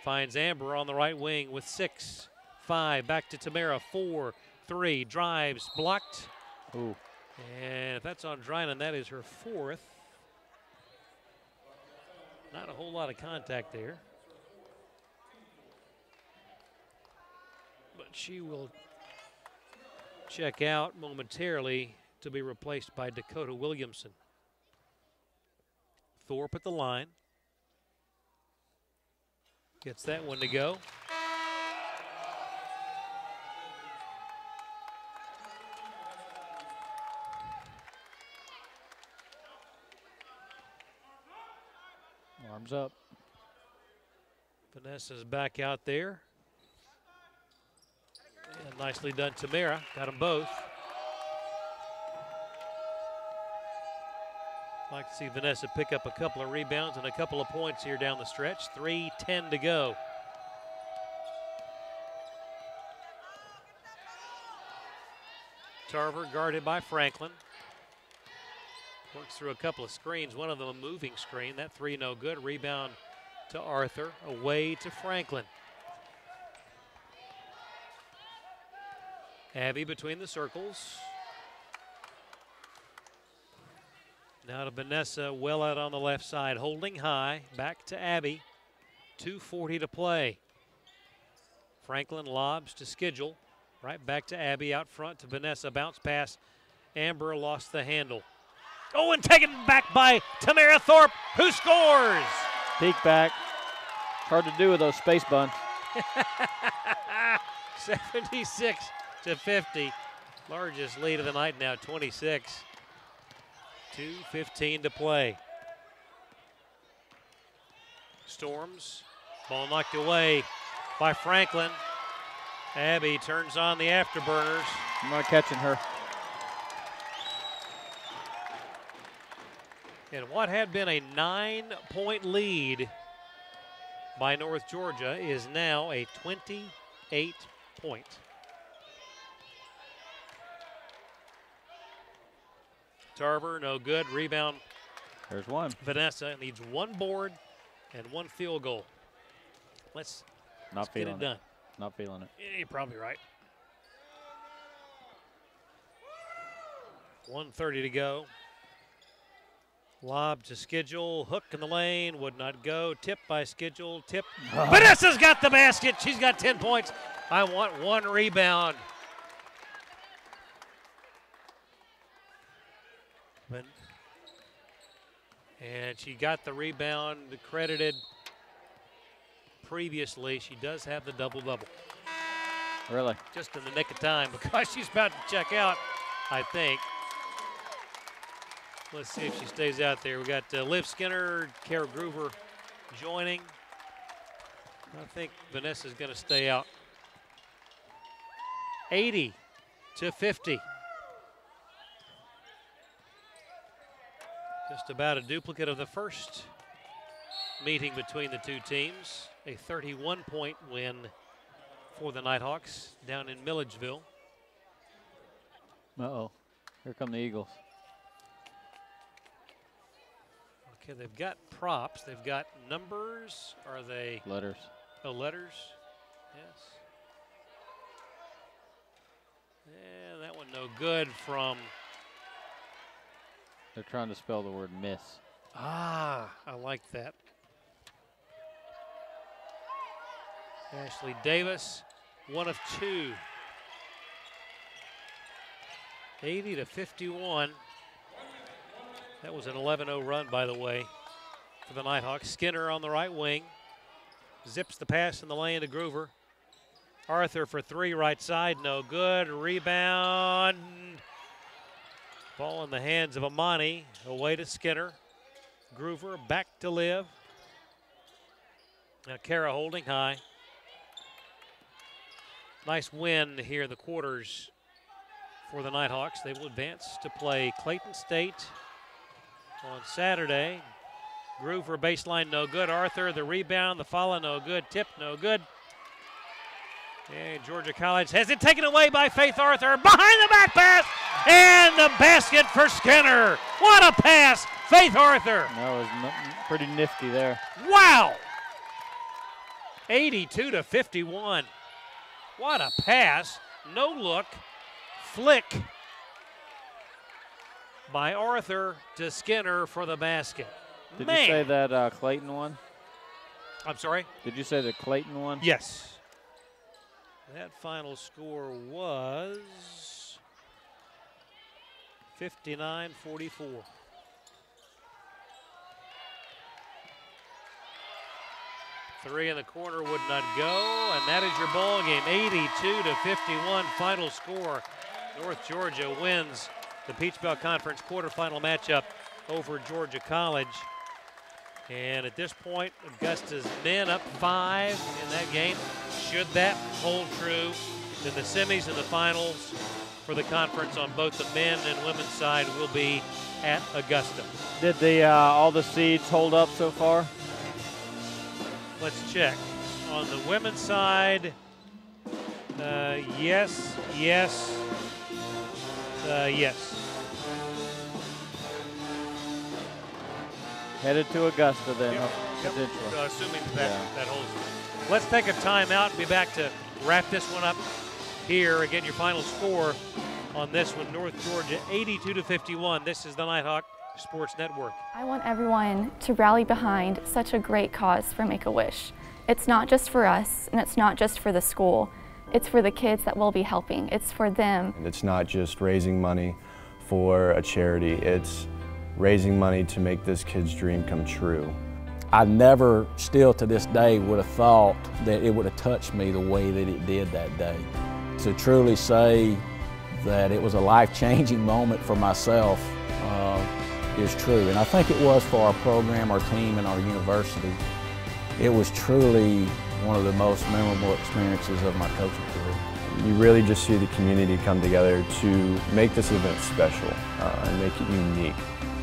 Finds Amber on the right wing with 6, 5. Back to Tamara, 4, 3. Drives, blocked. Ooh. And if that's on Drynan, that is her 4th. Not a whole lot of contact there. But she will check out momentarily to be replaced by Dakota Williamson. Thorpe at the line. Gets that one to go. Arms up. Vanessa's back out there. And nicely done, Tamara. Got them both. Like to see Vanessa pick up a couple of rebounds and a couple of points here down the stretch. 3:10 to go. Tarver guarded by Franklin. Works through a couple of screens, one of them a moving screen. That 3 no good. Rebound to Arthur, away to Franklin. Abby between the circles. Now to Vanessa, well out on the left side, holding high. Back to Abby. 2:40 to play. Franklin lobs to Schedule. Right back to Abby, out front to Vanessa. Bounce pass. Amber lost the handle. Oh, and taken back by Tamara Thorpe, who scores. Peek back. Hard to do with those space buns. 76-50. Largest lead of the night now, 26. 2:15 to play. Storms. Ball knocked away by Franklin. Abby turns on the afterburners. I'm not catching her. And what had been a 9-point lead by North Georgia is now a 28-point. Tarver, no good. Rebound. There's one. Vanessa needs one board and one field goal. Let's get it done. Not feeling it. Yeah, you're probably right. 1:30 to go. Lob to Schedule. Hook in the lane. Would not go. Tip by Schedule. Tip. Vanessa's got the basket. She's got 10 points. I want one rebound. And she got the rebound credited previously. She does have the double-double. Really? Just in the nick of time because she's about to check out, I think. Let's see if she stays out there. We got Liv Skinner, Kara Groover joining. I think Vanessa's going to stay out. 80-50. Just about a duplicate of the first meeting between the two teams. A 31-point win for the Nighthawks down in Milledgeville. Uh-oh. Here come the Eagles. Okay, they've got props. They've got numbers. Are they? Letters. Oh, letters. Yes. And that one no good from. They're trying to spell the word miss. Ah, I like that. Ashley Davis, 1 of 2. 80-51. That was an 11-0 run, by the way, for the Nighthawks. Skinner on the right wing. Zips the pass in the lane to Groover. Arthur for 3, right side, no good. Rebound. Ball in the hands of Amani. Away to Skinner. Groover back to Liv. Now Kara holding high. Nice win here in the quarters for the Nighthawks. They will advance to play Clayton State on Saturday. Groover baseline no good. Arthur the rebound, the follow no good. Tip no good. And Georgia College has it taken away by Faith Arthur. Behind the back pass and the basket for Skinner. What a pass, Faith Arthur. That was pretty nifty there. Wow. 82-51. What a pass. No look. Flick by Arthur to Skinner for the basket. Did you say that Clayton won? I'm sorry? Did you say that Clayton won? Yes. That final score was 59-44. Three in the corner would not go, and that is your ball game. 82-51 final score. North Georgia wins the Peach Belt Conference quarterfinal matchup over Georgia College. And at this point, Augusta's men up 5 in that game. Should that hold true, then the semis and the finals for the conference on both the men and women's side will be at Augusta. Did the all the seeds hold up so far? Let's check. On the women's side, yes, yes, yes. Headed to Augusta then. Yep. Assuming that holds. Let's take a timeout and be back to wrap this one up here. Again, your final score on this one, North Georgia 82-51. This is the Nighthawk Sports Network. I want everyone to rally behind such a great cause for Make-A-Wish. It's not just for us, and it's not just for the school. It's for the kids that we'll be helping. It's for them. And it's not just raising money for a charity. It's raising money to make this kid's dream come true. I never, still to this day, would have thought that it would have touched me the way that it did that day. To truly say that it was a life-changing moment for myself is true. And I think it was for our program, our team, and our university. It was truly one of the most memorable experiences of my coaching career. You really just see the community come together to make this event special and make it unique.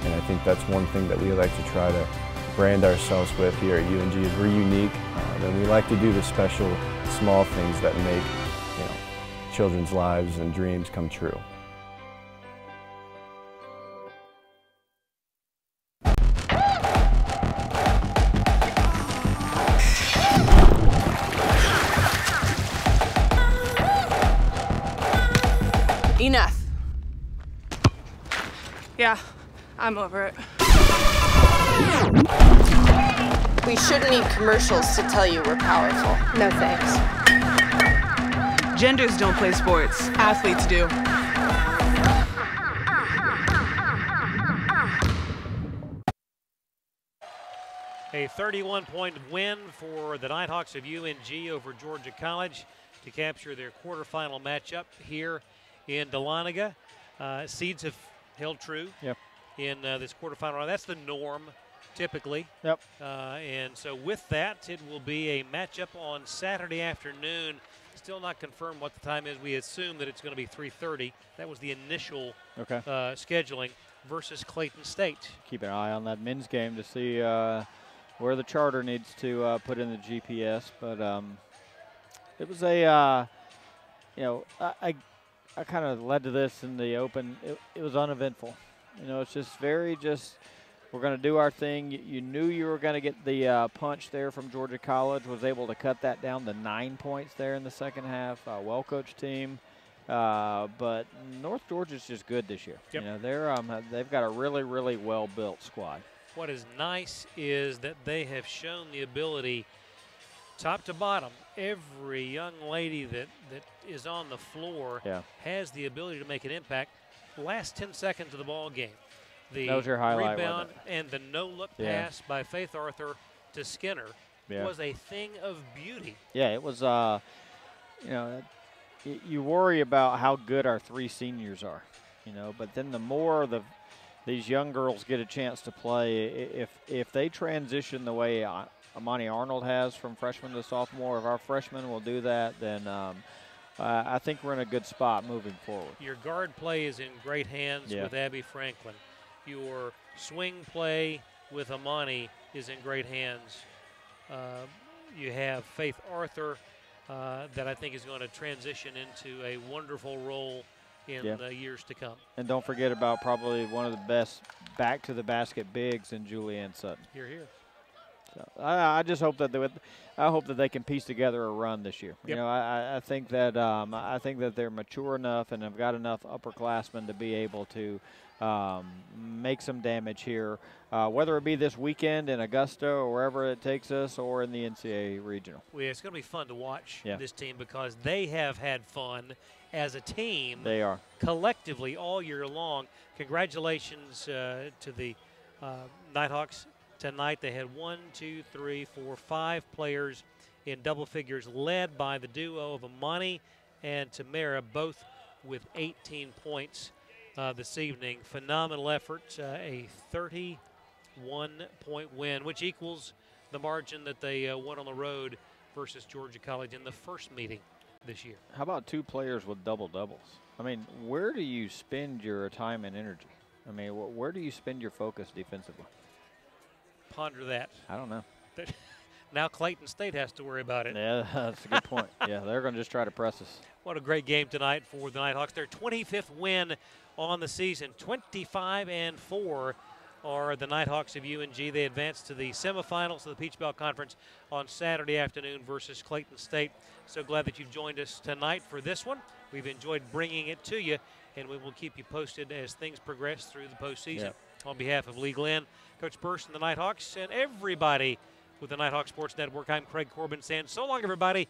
And I think that's one thing that we like to try to brand ourselves with here at UNG is we're unique, and we like to do the special, small things that make children's lives and dreams come true. Enough. Yeah, I'm over it. We shouldn't need commercials to tell you we're powerful. No thanks. Genders don't play sports. Athletes do. A 31-point win for the Nighthawks of UNG over Georgia College to capture their quarterfinal matchup here in Dahlonega. Seeds have held true in this quarterfinal round. That's the norm, typically. Yep. And so with that, it will be a matchup on Saturday afternoon. Still not confirmed what the time is. We assume that it's going to be 3:30. That was the initial scheduling versus Clayton State. Keep an eye on that men's game to see where the charter needs to put in the GPS. But it was a, I kind of led to this in the open. It was uneventful. It's just we're going to do our thing. You knew you were going to get the punch there from Georgia College, was able to cut that down to 9 points there in the second half. Well-coached team. But North Georgia's just good this year. Yep. They've got a really, really well-built squad. What is nice is that they have shown the ability, top to bottom, every young lady that is on the floor has the ability to make an impact. Last 10 seconds of the ball game, the that was your highlight, rebound and the no-look pass by Faith Arthur to Skinner was a thing of beauty. Yeah, it was, you worry about how good our three seniors are, but then the more these young girls get a chance to play, if they transition the way Amani Arnold has from freshman to sophomore, if our freshmen will do that, then I think we're in a good spot moving forward. Your guard play is in great hands with Abby Franklin. Your swing play with Amani is in great hands. You have Faith Arthur that I think is going to transition into a wonderful role in the years to come. And don't forget about probably one of the best back-to-the-basket bigs in Julianne Sutton. Here, here. So I just hope that they can piece together a run this year. Yep. I think that they're mature enough and have got enough upperclassmen to be able to make some damage here, whether it be this weekend in Augusta or wherever it takes us, or in the NCAA regional. Well, it's going to be fun to watch this team because they have had fun as a team. They are collectively all year long. Congratulations to the Nighthawks tonight. They had 5 players in double figures, led by the duo of Amani and Tamara, both with 18 points this evening. Phenomenal effort, a 31-point win, which equals the margin that they won on the road versus Georgia College in the first meeting this year. How about 2 players with double-doubles? I mean, where do you spend your time and energy? I mean, where do you spend your focus defensively? Ponder that. I don't know. Now Clayton State has to worry about it. Yeah, that's a good point. Yeah, they're going to just try to press us. What a great game tonight for the Nighthawks. Their 25th win on the season. 25-4 are the Nighthawks of UNG. They advance to the semifinals of the Peach Belt Conference on Saturday afternoon versus Clayton State. So glad that you've joined us tonight for this one. We've enjoyed bringing it to you, and we will keep you posted as things progress through the postseason. Yep. On behalf of Lee Glenn, Coach Burst and the Nighthawks, and everybody with the Nighthawk Sports Network, I'm Craig Corbin saying so long, everybody,